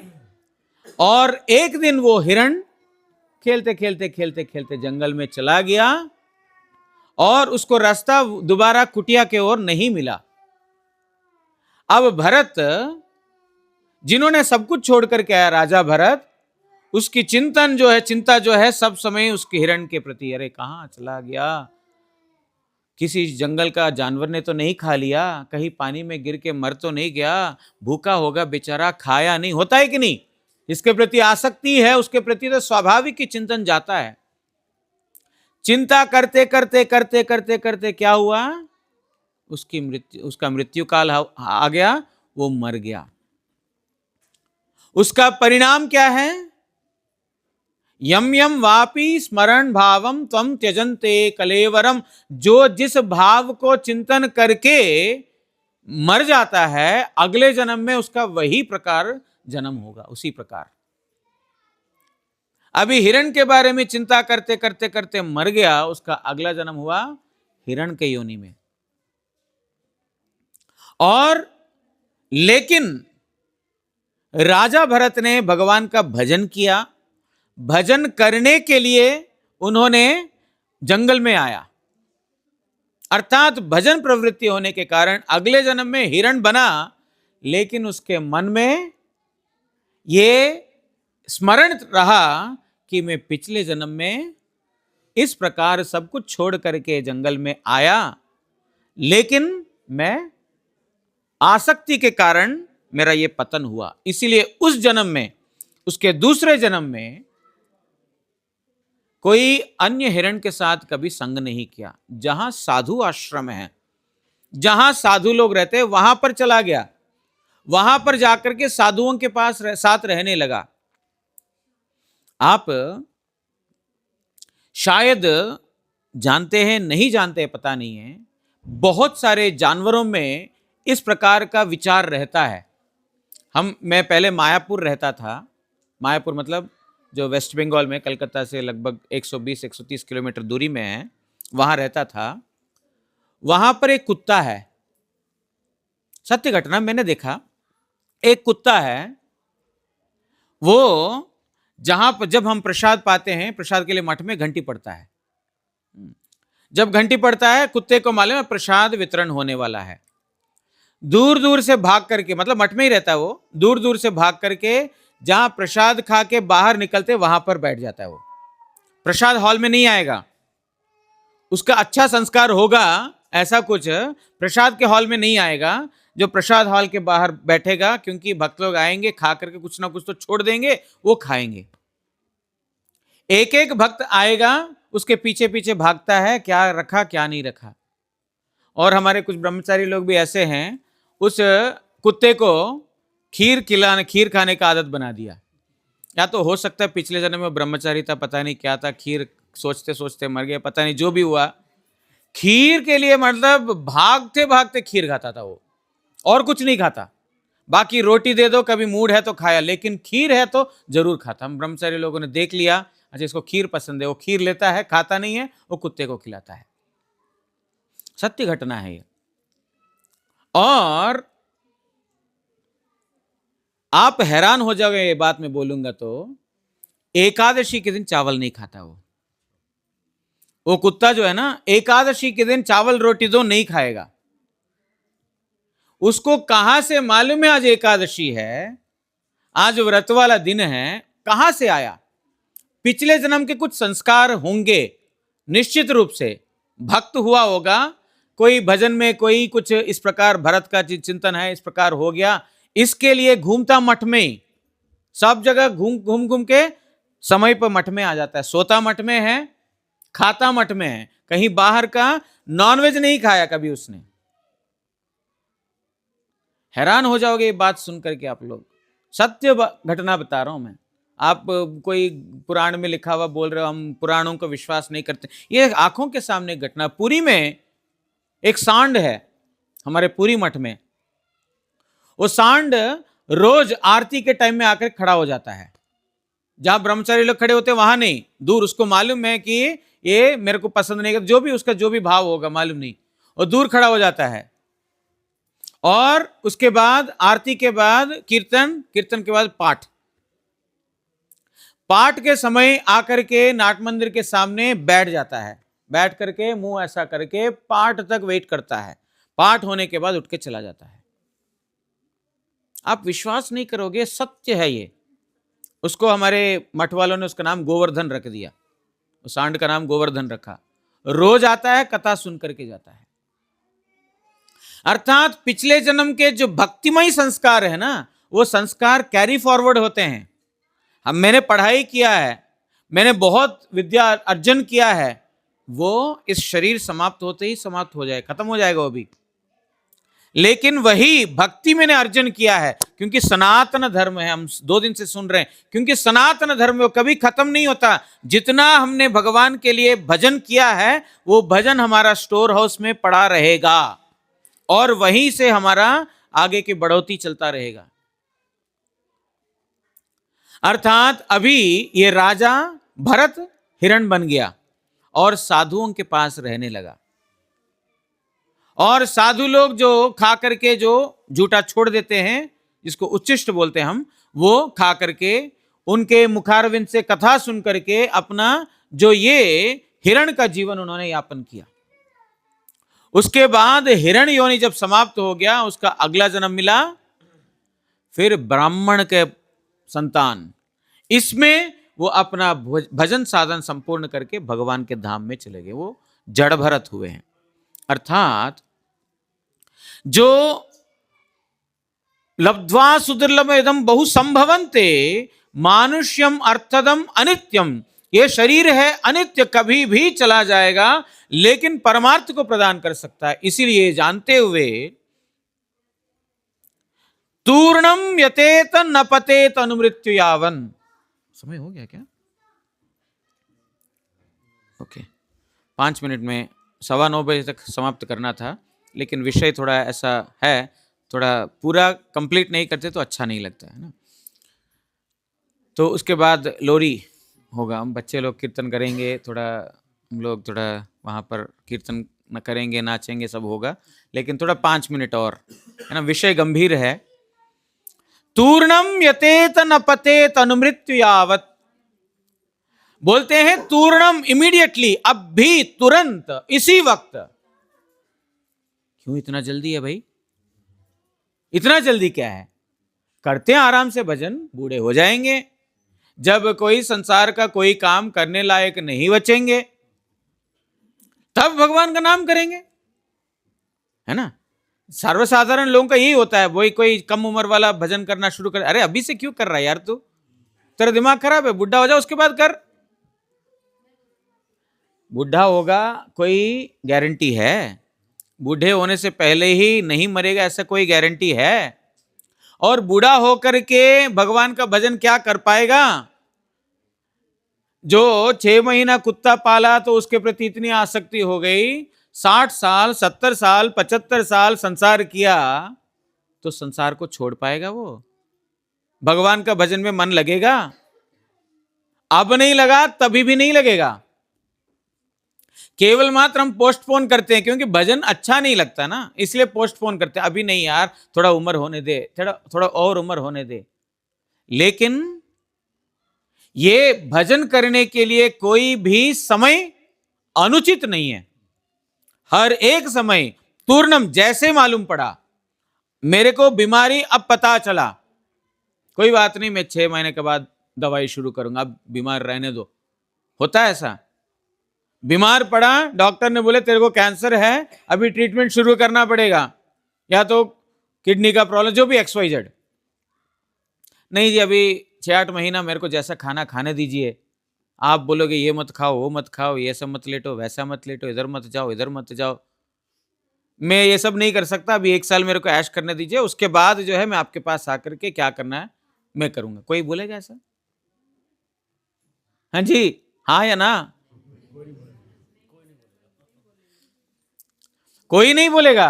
और एक दिन वो हिरण खेलते खेलते खेलते खेलते जंगल में चला गया, और उसको रास्ता दोबारा कुटिया के ओर नहीं मिला। अब भरत, जिन्होंने सब कुछ छोड़ करके आया, राजा भरत, उसकी चिंता जो है सब समय उसके हिरण के प्रति, अरे कहां चला गया, किसी जंगल का जानवर ने तो नहीं खा लिया, कहीं पानी में गिर के मर तो नहीं गया, भूखा होगा बेचारा, खाया नहीं, होता है कि नहीं। इसके प्रति आसक्ति है, उसके प्रति तो स्वाभाविक ही चिंतन जाता है। चिंता करते करते करते करते करते क्या हुआ, उसका मृत्यु काल आ गया, वो मर गया। उसका परिणाम क्या है? यम यम वापि स्मरण भावम त्वम त्यजन्ते कलेवरम। जो जिस भाव को चिंतन करके मर जाता है, अगले जन्म में उसका वही प्रकार जन्म होगा, उसी प्रकार। अभी हिरण के बारे में चिंता करते करते करते मर गया, उसका अगला जन्म हुआ हिरण के योनि में। और लेकिन राजा भरत ने भगवान का भजन किया। भजन करने के लिए उन्होंने जंगल में आया, अर्थात भजन प्रवृत्ति होने के कारण अगले जन्म में हिरण बना, लेकिन उसके मन में ये स्मरण रहा कि मैं पिछले जन्म में इस प्रकार सब कुछ छोड़ करके जंगल में आया, लेकिन मैं आसक्ति के कारण मेरा ये पतन हुआ। इसीलिए उस जन्म में, उसके दूसरे जन्म में कोई अन्य हिरण के साथ कभी संग नहीं किया। जहां साधु आश्रम है, जहां साधु लोग रहते हैं, वहां पर चला गया, वहां पर जाकर के साधुओं के पास साथ रहने लगा। आप शायद जानते हैं, नहीं जानते पता नहीं है, बहुत सारे जानवरों में इस प्रकार का विचार रहता है। मैं पहले मायापुर रहता था, मायापुर मतलब जो वेस्ट बंगाल में कलकत्ता से लगभग 120-130 किलोमीटर दूरी में है, वहां रहता था। वहां पर एक कुत्ता है, सत्य घटना मैंने देखा। एक कुत्ता है, वो जहां पर जब हम प्रसाद पाते हैं, प्रसाद के लिए मठ में घंटी पड़ता है। जब घंटी पड़ता है, कुत्ते को मालूम है प्रसाद वितरण होने वाला है। दूर दूर से भाग करके, मतलब मठ में ही रहता है वो, दूर दूर से भाग करके जहां प्रसाद खा के बाहर निकलते वहां पर बैठ जाता है। वो प्रसाद हॉल में नहीं आएगा, उसका अच्छा संस्कार होगा ऐसा कुछ, प्रसाद के हॉल में नहीं आएगा। जो प्रसाद हॉल के बाहर बैठेगा, क्योंकि भक्त लोग आएंगे, खा करके कुछ ना कुछ तो छोड़ देंगे, वो खाएंगे। एक एक भक्त आएगा, उसके पीछे पीछे भागता है, क्या रखा क्या नहीं रखा। और हमारे कुछ ब्रह्मचारी लोग भी ऐसे हैं, उस कुत्ते को खीर खाने का आदत बना दिया। या तो हो सकता है पिछले जन्म में ब्रह्मचारी था, पता नहीं क्या था, खीर सोचते सोचते मर गया, पता नहीं जो भी हुआ। खीर के लिए मतलब भागते भागते खीर खाता था वो, और कुछ नहीं खाता। बाकी रोटी दे दो, कभी मूड है तो खाया, लेकिन खीर है तो जरूर खाता। हम ब्रह्मचारी लोगों ने देख लिया, अच्छा इसको खीर पसंद है, वो खीर लेता है, खाता नहीं है, वो कुत्ते को खिलाता है। सत्य घटना है ये। और आप हैरान हो जाओगे ये बात मैं बोलूंगा तो, एकादशी के दिन चावल नहीं खाता वो कुत्ता जो है ना, एकादशी के दिन चावल रोटी दो नहीं खाएगा। उसको कहां से मालूम है आज एकादशी है, आज व्रत वाला दिन है, कहां से आया? पिछले जन्म के कुछ संस्कार होंगे, निश्चित रूप से भक्त हुआ होगा, कोई भजन में कोई कुछ इस प्रकार भरत का चिंतन है, इस प्रकार हो गया, इसके लिए घूमता मठ में, सब जगह घूम घूम घूम के समय पर मठ में आ जाता है। सोता मठ में है, खाता मठ में है, कहीं बाहर का नॉनवेज नहीं खाया कभी उसने। हैरान हो जाओगे ये बात सुनकर के आप लोग, सत्य घटना बता रहा हूं मैं। आप कोई पुराण में लिखा हुआ बोल रहे हो, हम पुराणों को विश्वास नहीं करते, ये आंखों के सामने घटना। पुरी में एक सांड है, हमारे पुरी मठ में, वो सांड रोज आरती के टाइम में आकर खड़ा हो जाता है, जहां ब्रह्मचारी लोग खड़े होते वहां नहीं, दूर। उसको मालूम है कि ये मेरे को पसंद नहीं, जो भी उसका जो भी भाव होगा मालूम नहीं, और दूर खड़ा हो जाता है। और उसके बाद आरती के बाद कीर्तन, कीर्तन के बाद पाठ, पाठ के समय आकर के नाट मंदिर के सामने बैठ जाता है, बैठ करके मुंह ऐसा करके पाठ तक वेट करता है, पाठ होने के बाद उठ के चला जाता है। आप विश्वास नहीं करोगे, सत्य है ये। उसको हमारे मठ वालों ने उसका नाम गोवर्धन रख दिया, उस सांड का नाम गोवर्धन रखा। रोज आता है, कथा सुन करके जाता है। अर्थात पिछले जन्म के जो भक्तिमय संस्कार है ना, वो संस्कार कैरी फॉरवर्ड होते हैं। मैंने पढ़ाई किया है, मैंने बहुत विद्या अर्जन किया है, वो इस शरीर समाप्त होते ही समाप्त हो जाए, खत्म हो जाएगा वो भी। लेकिन वही भक्ति मैंने अर्जन किया है, क्योंकि सनातन धर्म है, हम 2 दिन से सुन रहे हैं, क्योंकि सनातन धर्म वो कभी खत्म नहीं होता। जितना हमने भगवान के लिए भजन किया है, वो भजन हमारा स्टोर हाउस में पड़ा रहेगा, और वहीं से हमारा आगे की बढ़ोतरी चलता रहेगा। अर्थात अभी ये राजा भरत हिरण बन गया और साधुओं के पास रहने लगा, और साधु लोग जो खा करके जो जूठा छोड़ देते हैं, जिसको उच्छिष्ट बोलते हैं हम, वो खा करके उनके मुखारविंद से कथा सुन करके अपना जो ये हिरण का जीवन उन्होंने यापन किया। उसके बाद हिरण योनि जब समाप्त हो गया, उसका अगला जन्म मिला फिर ब्राह्मण के संतान। इसमें वो अपना भजन साधन संपूर्ण करके भगवान के धाम में चले गए, वो जड़ भरत हुए हैं। अर्थात जो लब्ध्वा सुदुर्लभ इदं बहु संभवन्ते मानुष्यम अर्थदम अनित्यम, ये शरीर है अनित्य, कभी भी चला जाएगा, लेकिन परमार्थ को प्रदान कर सकता है। इसीलिए जानते हुए तूर्णम यतेत न पतेत अनुमृत्यु यावन। समय हो गया क्या? ओके, 5 मिनट में 9:15 बजे तक समाप्त करना था, लेकिन विषय थोड़ा ऐसा है, थोड़ा पूरा कंप्लीट नहीं करते तो अच्छा नहीं लगता है ना। तो उसके बाद लोरी होगा, हम बच्चे लोग कीर्तन करेंगे, थोड़ा हम लोग थोड़ा वहाँ पर कीर्तन न करेंगे, नाचेंगे, सब होगा, लेकिन थोड़ा 5 मिनट और है ना। विषय गंभीर है। तूर्णम यतेत न पतेत अनुमृत्यु यावत, बोलते हैं तूर्णम इमीडिएटली, अब भी, तुरंत, इसी वक्त। क्यों इतना जल्दी है भाई? इतना जल्दी क्या है? करते हैं आराम से भजन, बूढ़े हो जाएंगे, जब कोई संसार का कोई काम करने लायक नहीं बचेंगे, तब भगवान का नाम करेंगे, है ना। सर्वसाधारण लोगों का यही होता है, वही कोई कम उम्र वाला भजन करना शुरू कर, अरे अभी से क्यों कर रहा है यार तू, तेरा दिमाग खराब है, बुढ़ा हो जा उसके बाद कर। बुढ़ा होगा कोई गारंटी है? बूढ़े होने से पहले ही नहीं मरेगा ऐसा कोई गारंटी है? और बूढ़ा होकर के भगवान का भजन क्या कर पाएगा? जो 6 महीना कुत्ता पाला तो उसके प्रति इतनी आसक्ति हो गई, 60 साल 70 साल 75 साल संसार किया, तो संसार को छोड़ पाएगा वो? भगवान का भजन में मन लगेगा? अब नहीं लगा तभी भी नहीं लगेगा, केवल मात्र हम पोस्टपोन करते हैं, क्योंकि भजन अच्छा नहीं लगता ना, इसलिए पोस्टपोन करते हैं, अभी नहीं यार, थोड़ा उम्र होने दे, थोड़ा और उम्र होने दे। लेकिन ये भजन करने के लिए कोई भी समय अनुचित नहीं है। हर एक समय पूर्णम, जैसे मालूम पड़ा मेरे को बीमारी, अब पता चला, कोई बात नहीं, मैं 6 महीने के बाद दवाई शुरू करूंगा, अब बीमार रहने दो। होता है ऐसा? बीमार पड़ा, डॉक्टर ने बोले तेरे को कैंसर है, अभी ट्रीटमेंट शुरू करना पड़ेगा, या तो किडनी का प्रॉब्लम, जो भी XYZ। नहीं जी, अभी 6-8 महीना मेरे को जैसा खाना खाने दीजिए, आप बोलोगे ये मत खाओ, वो मत खाओ, ये सब मत लेटो, वैसा मत लेटो, इधर मत जाओ, इधर मत जाओ, मैं ये सब नहीं कर सकता, अभी 1 साल मेरे को ऐश करने दीजिए, उसके बाद जो है मैं आपके पास आकर के क्या करना है मैं करूंगा। कोई बोलेगा ऐसा? हाँ जी, हाँ या ना? कोई नहीं बोलेगा,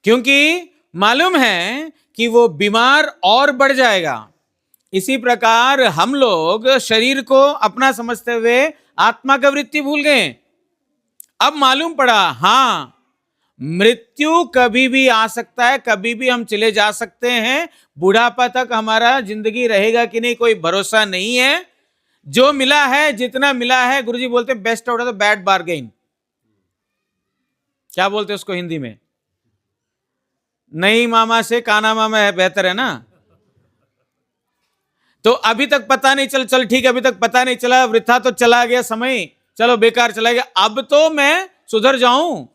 क्योंकि मालूम है कि वो बीमार और बढ़ जाएगा। इसी प्रकार हम लोग शरीर को अपना समझते हुए आत्मा का वृत्ति भूल गए। अब मालूम पड़ा, हां, मृत्यु कभी भी आ सकता है, कभी भी हम चले जा सकते हैं, बुढ़ापा तक हमारा जिंदगी रहेगा कि नहीं कोई भरोसा नहीं है। जो मिला है, जितना मिला है, गुरुजी बोलते हैं best out of the bad bargain. क्या बोलते हैं उसको हिंदी में? नहीं मामा से काना मामा है, बेहतर है ना। तो अभी तक पता नहीं चल ठीक है, अभी तक पता नहीं चला, वृथा तो चला गया समय, चलो बेकार चला गया, अब तो मैं सुधर जाऊं,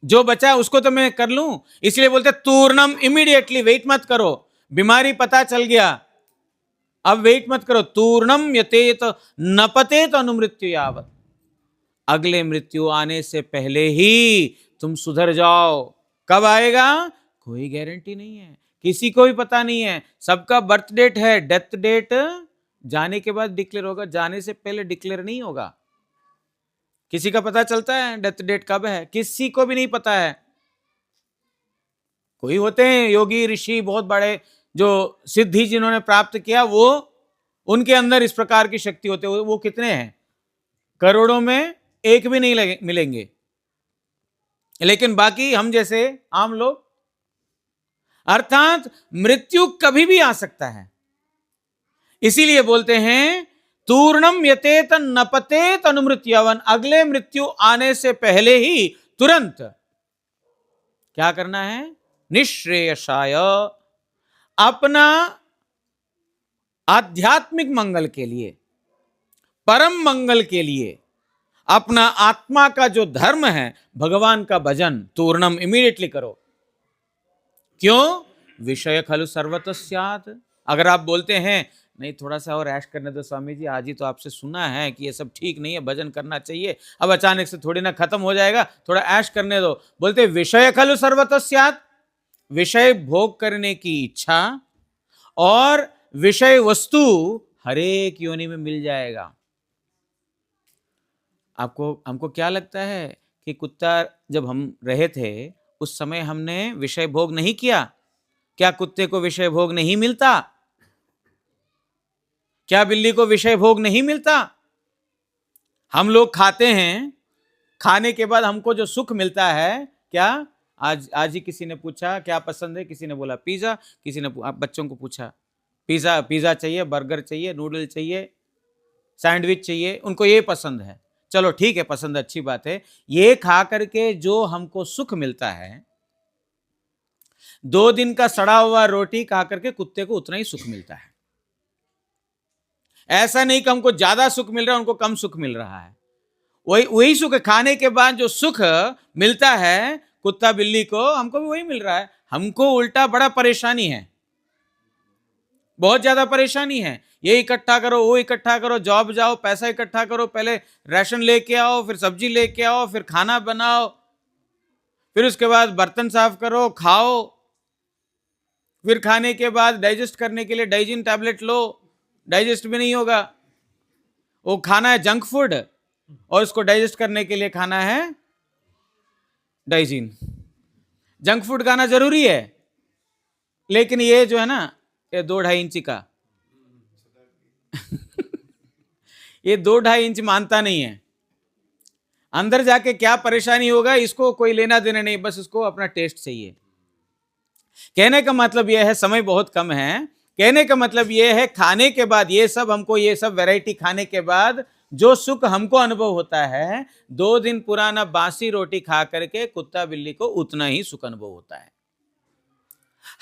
जो बचा है उसको तो मैं कर लूं। इसलिए बोलते तूर्णम, इमीडिएटली, वेट मत करो, बीमारी पता चल गया, अब वेट मत करो, तूर्णम यतेत नपतेत अनुमृत्यु यावत, अगले मृत्यु आने से पहले ही तुम सुधर जाओ। कब आएगा कोई गारंटी नहीं है, किसी को भी पता नहीं है, सबका बर्थ डेट है, डेथ डेट जाने के बाद डिक्लेयर होगा, जाने से पहले डिक्लेयर नहीं होगा। किसी का पता चलता है डेथ डेट कब है? किसी को भी नहीं पता है। कोई होते हैं योगी ऋषि बहुत बड़े, जो सिद्धि जिन्होंने प्राप्त किया, वो उनके अंदर इस प्रकार की शक्ति होते हुए, वो कितने हैं? करोड़ों में एक भी नहीं मिलेंगे। लेकिन बाकी हम जैसे आम लोग, अर्थात मृत्यु कभी भी आ सकता है। इसीलिए बोलते हैं तूर्णम यतेत नपतेत अनुमृत्यावन, अगले मृत्यु आने से पहले ही तुरंत क्या करना है? निश्रेयसाय, अपना आध्यात्मिक मंगल के लिए, परम मंगल के लिए, अपना आत्मा का जो धर्म है भगवान का भजन, तूर्णम इमीडिएटली करो। क्यों? विषय खलु सर्वतः स्यात्। अगर आप बोलते हैं नहीं थोड़ा सा और ऐश करने दो स्वामी जी, आज ही तो आपसे सुना है कि ये सब ठीक नहीं है, भजन करना चाहिए, अब अचानक से थोड़ी ना खत्म हो जाएगा, थोड़ा ऐश करने दो। बोलते विषय खलु सर्वतः स्यात्, विषय भोग करने की इच्छा और विषय वस्तु हर एक योनि में मिल जाएगा। हमको क्या लगता है कि कुत्ता जब हम रहे थे उस समय हमने विषय भोग नहीं किया? क्या कुत्ते को विषय भोग नहीं मिलता? क्या बिल्ली को विषय भोग नहीं मिलता? हम लोग खाते हैं, खाने के बाद हमको जो सुख मिलता है, क्या आज ही किसी ने पूछा क्या पसंद है, किसी ने बोला पिज्जा, किसी ने बच्चों को पूछा पिज्जा चाहिए, बर्गर चाहिए, नूडल चाहिए, सैंडविच चाहिए, उनको ये पसंद है। चलो ठीक है, पसंद अच्छी बात है। ये खा करके जो हमको सुख मिलता है, 2 दिन का सड़ा हुआ रोटी खा करके कुत्ते को उतना ही सुख मिलता है। ऐसा नहीं कि हमको ज्यादा सुख मिल रहा है, उनको कम सुख मिल रहा है। वही सुख, खाने के बाद जो सुख मिलता है कुत्ता बिल्ली को, हमको भी वही मिल रहा है। हमको उल्टा बड़ा परेशानी है, बहुत ज्यादा परेशानी है। ये इकट्ठा करो, वो इकट्ठा करो, जॉब जाओ, पैसा इकट्ठा करो, पहले राशन लेके आओ, फिर सब्जी लेके आओ, फिर खाना बनाओ, फिर उसके बाद बर्तन साफ करो, खाओ, फिर खाने के बाद डाइजेस्ट करने के लिए डाइजिन टैबलेट लो, डाइजेस्ट भी नहीं होगा। वो खाना है जंक फूड और उसको डाइजेस्ट करने के लिए खाना है डाइजिन। जंक फूड खाना जरूरी है, लेकिन ये जो है ना, ये 2-2.5 इंची का ये 2-2.5 इंच मानता नहीं है। अंदर जाके क्या परेशानी होगा इसको कोई लेना देना नहीं, बस उसको अपना टेस्ट चाहिए। कहने का मतलब यह है, समय बहुत कम है, कहने का मतलब यह है खाने के बाद ये सब वैरायटी खाने के बाद जो सुख हमको अनुभव होता है, 2 दिन पुराना बासी रोटी खा करके कुत्ता बिल्ली को उतना ही सुख अनुभव होता है।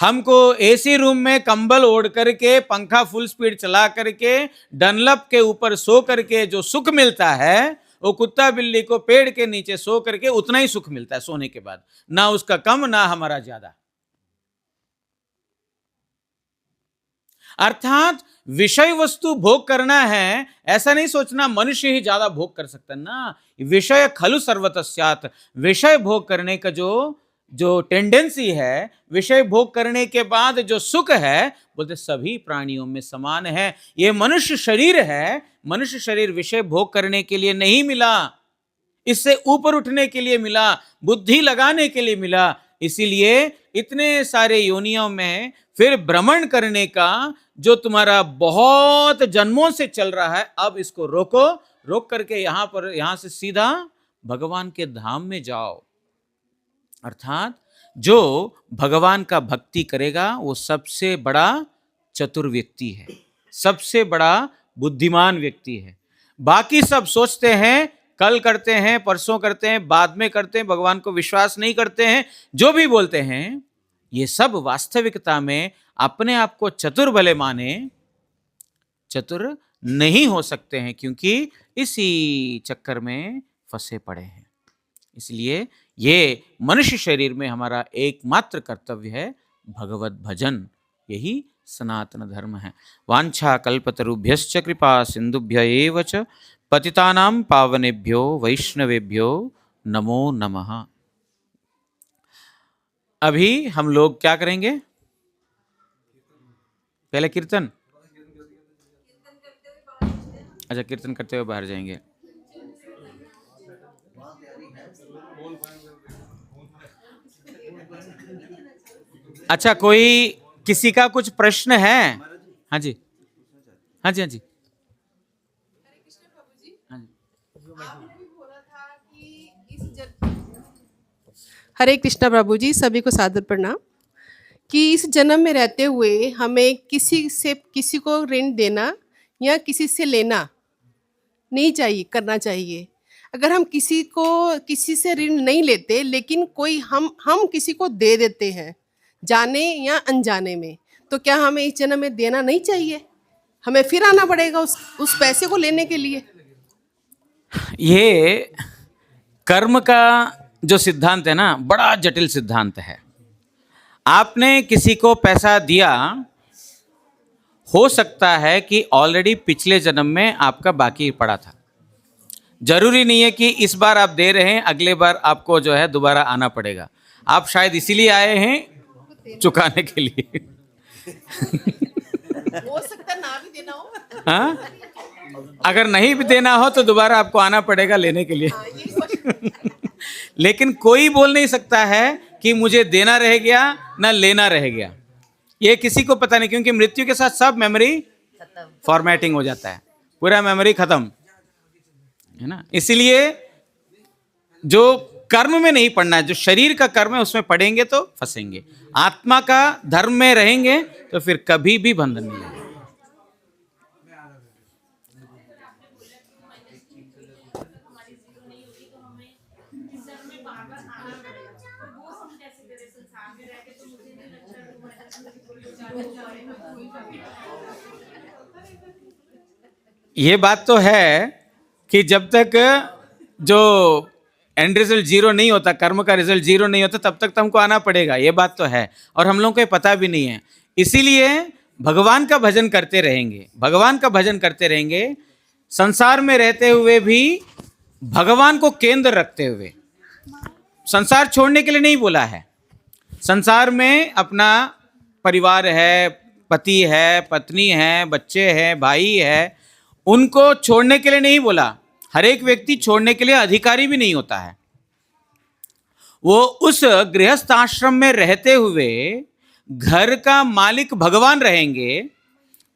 हमको एसी रूम में कंबल ओढ़ करके पंखा फुल स्पीड चला करके डनलप के ऊपर सो करके जो सुख मिलता है, वो कुत्ता बिल्ली को पेड़ के नीचे सो करके उतना ही सुख मिलता है सोने के बाद, ना उसका कम ना हमारा ज्यादा। अर्थात विषय वस्तु भोग करना है, ऐसा नहीं सोचना मनुष्य ही ज्यादा भोग कर सकता ना। विषय खलु सर्वतः स्यात्, विषय भोग करने का जो टेंडेंसी है, विषय भोग करने के बाद जो सुख है, बोलते सभी प्राणियों में समान है। ये मनुष्य शरीर है, मनुष्य शरीर विषय भोग करने के लिए नहीं मिला, इससे ऊपर उठने के लिए मिला, बुद्धि लगाने के लिए मिला। इसीलिए इतने सारे योनियों में फिर भ्रमण करने का जो तुम्हारा बहुत जन्मों से चल रहा है, अब इसको रोको, रोक करके यहां से सीधा भगवान के धाम में जाओ। अर्थात जो भगवान का भक्ति करेगा वो सबसे बड़ा चतुर व्यक्ति है, सबसे बड़ा बुद्धिमान व्यक्ति है। बाकी सब सोचते हैं कल करते हैं, परसों करते हैं, बाद में करते हैं, भगवान को विश्वास नहीं करते हैं, जो भी बोलते हैं, ये सब वास्तविकता में अपने आप को चतुर भले माने, चतुर नहीं हो सकते हैं, क्योंकि इसी चक्कर में फंसे पड़े हैं। इसलिए ये मनुष्य शरीर में हमारा एकमात्र कर्तव्य है भगवत भजन, यही सनातन धर्म है। वांछा कल्पतरुभ्यश्च कृपा सिंधुभ्य एव च पतितानां पावनेभ्यो वैष्णवेभ्यो नमो नमः। अभी हम लोग क्या करेंगे? पहले कीर्तन, अच्छा कीर्तन करते हुए बाहर जाएंगे। अच्छा, कोई किसी का कुछ प्रश्न है? हाँ जी, हाँ जी, हाँ जी। हरे कृष्णा प्रभु जी, सभी को सादर प्रणाम। कि इस जन्म में रहते हुए हमें किसी को ऋण देना या किसी से लेना नहीं चाहिए, करना चाहिए। अगर हम किसी से ऋण नहीं लेते, लेकिन कोई हम किसी को दे देते हैं जाने या अनजाने में, तो क्या हमें इस जन्म में देना नहीं चाहिए? हमें फिर आना पड़ेगा उस पैसे को लेने के लिए। ये कर्म का जो सिद्धांत है ना, बड़ा जटिल सिद्धांत है। आपने किसी को पैसा दिया, हो सकता है कि ऑलरेडी पिछले जन्म में आपका बाकी पड़ा था। जरूरी नहीं है कि इस बार आप दे रहे हैं, अगले बार आपको जो है दोबारा आना पड़ेगा। आप शायद इसीलिए आए हैं चुकाने के लिए। हो सकता ना भी देना हो। हाँ, अगर नहीं भी देना हो तो दोबारा आपको आना पड़ेगा लेने के लिए। लेकिन कोई बोल नहीं सकता है कि मुझे देना रह गया ना लेना रह गया, ये किसी को पता नहीं, क्योंकि मृत्यु के साथ सब मेमोरी फॉर्मेटिंग हो जाता है, पूरा मेमोरी खत्म है ना। इसीलिए जो कर्म में नहीं पड़ना है, जो शरीर का कर्म है उसमें पड़ेंगे तो फंसेंगे। आत्मा का धर्म में रहेंगे तो फिर कभी भी बंधन नहीं होगा। ये बात तो है कि जब तक जो एंड रिजल्ट जीरो नहीं होता, कर्म का रिजल्ट जीरो नहीं होता, तब तक तो हमको आना पड़ेगा। ये बात तो है, और हम लोगों को पता भी नहीं है। इसीलिए भगवान का भजन करते रहेंगे, भगवान का भजन करते रहेंगे, संसार में रहते हुए भी भगवान को केंद्र रखते हुए। संसार छोड़ने के लिए नहीं बोला है। संसार में अपना परिवार है, पति है, पत्नी है, बच्चे हैं, भाई है, उनको छोड़ने के लिए नहीं बोला। हर एक व्यक्ति छोड़ने के लिए अधिकारी भी नहीं होता है। वो उस गृहस्थ आश्रम में रहते हुए घर का मालिक भगवान रहेंगे,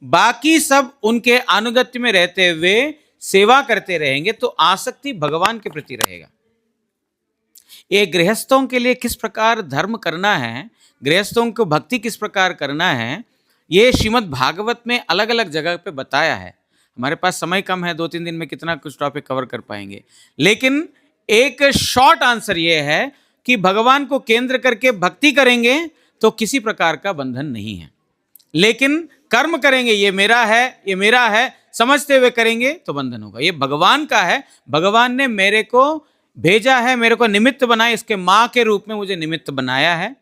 बाकी सब उनके अनुगत्य में रहते हुए सेवा करते रहेंगे तो आसक्ति भगवान के प्रति रहेगा। ये गृहस्थों के लिए किस प्रकार धर्म करना है, गृहस्थों को भक्ति किस प्रकार करना है, ये श्रीमद् भागवत में अलग अलग जगह पे बताया है। हमारे पास समय कम है, 2-3 दिन में कितना कुछ टॉपिक कवर कर पाएंगे, लेकिन एक शॉर्ट आंसर ये है कि भगवान को केंद्र करके भक्ति करेंगे तो किसी प्रकार का बंधन नहीं है, लेकिन कर्म करेंगे ये मेरा है, ये मेरा है समझते हुए करेंगे तो बंधन होगा। ये भगवान का है, भगवान ने मेरे को भेजा है, मेरे को निमित्त बनाया, इसके माँ के रूप में मुझे निमित्त बनाया है,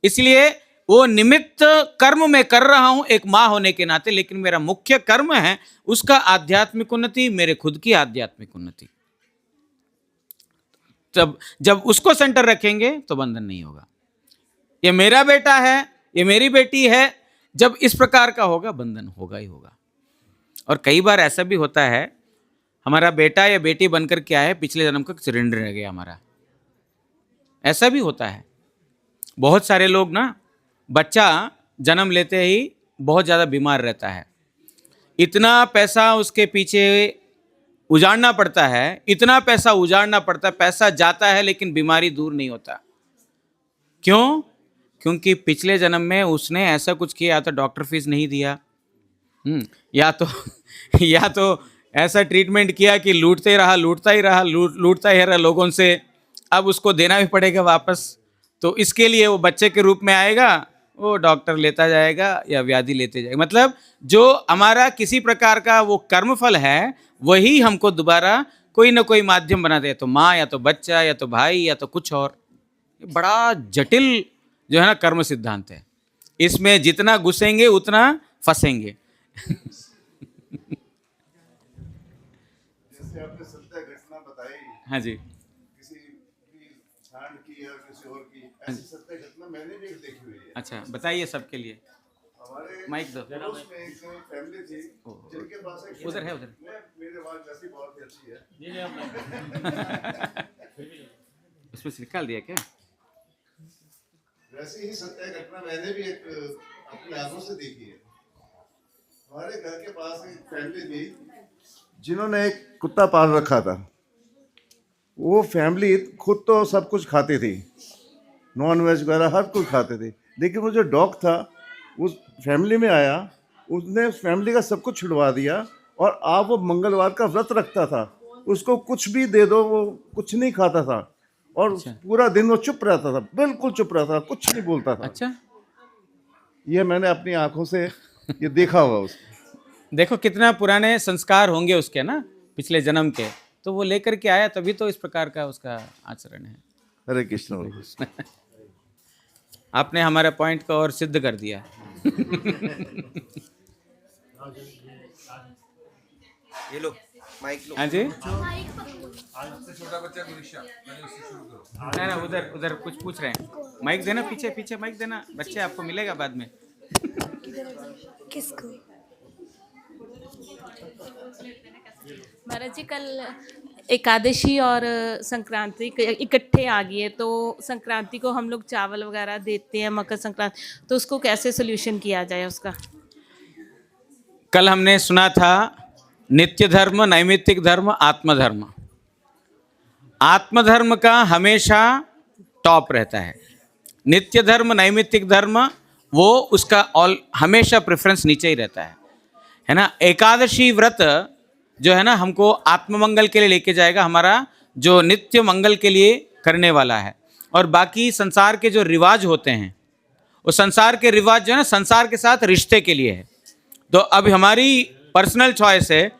इसलिए वो निमित्त कर्म मैं कर रहा हूं एक माँ होने के नाते, लेकिन मेरा मुख्य कर्म है उसका आध्यात्मिक उन्नति, मेरे खुद की आध्यात्मिक उन्नति। जब उसको सेंटर रखेंगे तो बंधन नहीं होगा। ये मेरा बेटा है, ये मेरी बेटी है, जब इस प्रकार का होगा बंधन होगा ही होगा। और कई बार ऐसा भी होता है, हमारा बेटा या बेटी बनकर क्या है, पिछले जन्म का ऋण रह गया हमारा, ऐसा भी होता है। बहुत सारे लोग ना, बच्चा जन्म लेते ही बहुत ज़्यादा बीमार रहता है, इतना पैसा उसके पीछे उजाड़ना पड़ता है, इतना पैसा उजाड़ना पड़ता है, पैसा जाता है लेकिन बीमारी दूर नहीं होता। क्यों? क्योंकि पिछले जन्म में उसने ऐसा कुछ किया, या तो डॉक्टर फीस नहीं दिया, या तो ऐसा ट्रीटमेंट किया कि लूटता ही रहा लोगों से, अब उसको देना भी पड़ेगा वापस। तो इसके लिए वो बच्चे के रूप में आएगा, वो डॉक्टर लेता जाएगा या व्याधि लेते जाएगा। मतलब जो हमारा किसी प्रकार का वो कर्मफल है, वही हमको दोबारा कोई ना कोई माध्यम बना दे, तो माँ या तो बच्चा या तो भाई या तो कुछ और। बड़ा जटिल जो है ना कर्म सिद्धांत है, इसमें जितना घुसेंगे उतना फंसेंगे। जैसे आपने सत्य घटना बताई, हाँ जी, किसी की छांड की या किसी और की, ऐसी सत्य घटना मैंने भी देखी हुई है। अच्छा बताइए सबके लिए। हमारे माइक दो। पड़ोस में एक फैमिली थी जिनके पास एक उधर है, उधर। मेरे आवाज वैसी बहुत ही अच्छी है। उसमें से निकाल दिया क्या? वैसी ही सत्य घटना मैंने भी एक अपनी आंखों से देखी है। हमारे घर के पास एक फैमिली थी जिन्होंने एक कुत्ता पाल रखा था। वो फैमिली खुद तो सब कुछ खाती थी, नॉन वेज वगैरह हर कुछ खाते थे, लेकिन वो जो डॉग था उस फैमिली में आया, उसने उस फैमिली का सब कुछ छुड़वा दिया। और आप वो मंगलवार का व्रत रखता था, उसको कुछ भी दे दो वो कुछ नहीं खाता था, और पूरा दिन वो चुप रहता था, बिल्कुल चुप रहता था, कुछ नहीं बोलता था। अच्छा, ये मैंने अपनी आंखों से ये देखा हुआ उसको। देखो कितना पुराने संस्कार होंगे उसके ना, पिछले जन्म के, तो वो लेकर के आया, तभी तो इस प्रकार का उसका आचरण है। हरे कृष्ण हरे कृष्ण। आपने हमारे पॉइंट को और सिद्ध कर दिया। ये लो माइक लो। हाँ जी, छोटा बच्चा गुरिशा, पहले उससे शुरू करो। ना उधर उधर कुछ पूछ रहे हैं। माइक देना, पीछे पीछे माइक देना, बच्चे आपको मिलेगा बाद में। किसको? महाराज जी कल एकादशी और संक्रांति इकट्ठे आ गई है, तो संक्रांति को हम लोग चावल वगैरह देते हैं, मकर संक्रांति, तो उसको कैसे सोल्यूशन किया जाए उसका? कल हमने सुना था नित्य धर्म, नैमित्तिक धर्म, आत्मधर्म। आत्मधर्म का हमेशा टॉप रहता है, नित्य धर्म नैमित्तिक धर्म वो उसका हमेशा प्रेफरेंस नीचे ही रहता है ना। एकादशी व्रत जो है ना हमको आत्ममंगल के लिए लेके जाएगा, हमारा जो नित्य मंगल के लिए करने वाला है। और बाकी संसार के जो रिवाज होते हैं, वो संसार के रिवाज जो है ना संसार के साथ रिश्ते के लिए है। तो अब हमारी पर्सनल चॉइस है,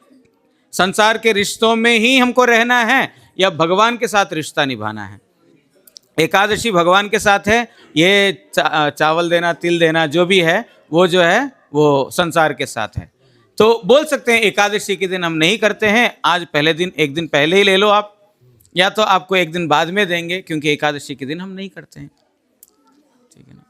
संसार के रिश्तों में ही हमको रहना है या भगवान के साथ रिश्ता निभाना है। एकादशी भगवान के साथ है, ये चावल देना, तिल देना जो भी है वो जो है वो संसार के साथ है। तो बोल सकते हैं एकादशी के दिन हम नहीं करते हैं, आज पहले दिन, एक दिन पहले ही ले लो आप, या तो आपको एक दिन बाद में देंगे, क्योंकि एकादशी के दिन हम नहीं करते हैं। ठीक है ना।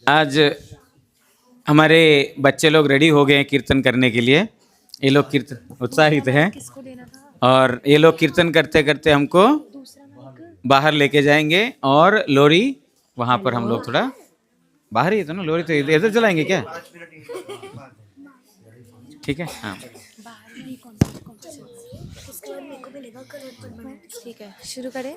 आज हमारे बच्चे लोग रेडी हो गए हैं कीर्तन करने के लिए। ये लोग कीर्तन उत्साहित हैं, किसको देना था? और ये लोग कीर्तन करते करते हमको दूसरा माइक? बाहर लेके जाएंगे और लोरी वहां पर हम लोग थोड़ा बाहर ही है तो ना, लोरी तो इधर जलाएंगे क्या? ठीक है, हाँ। ठीक है, शुरू करें।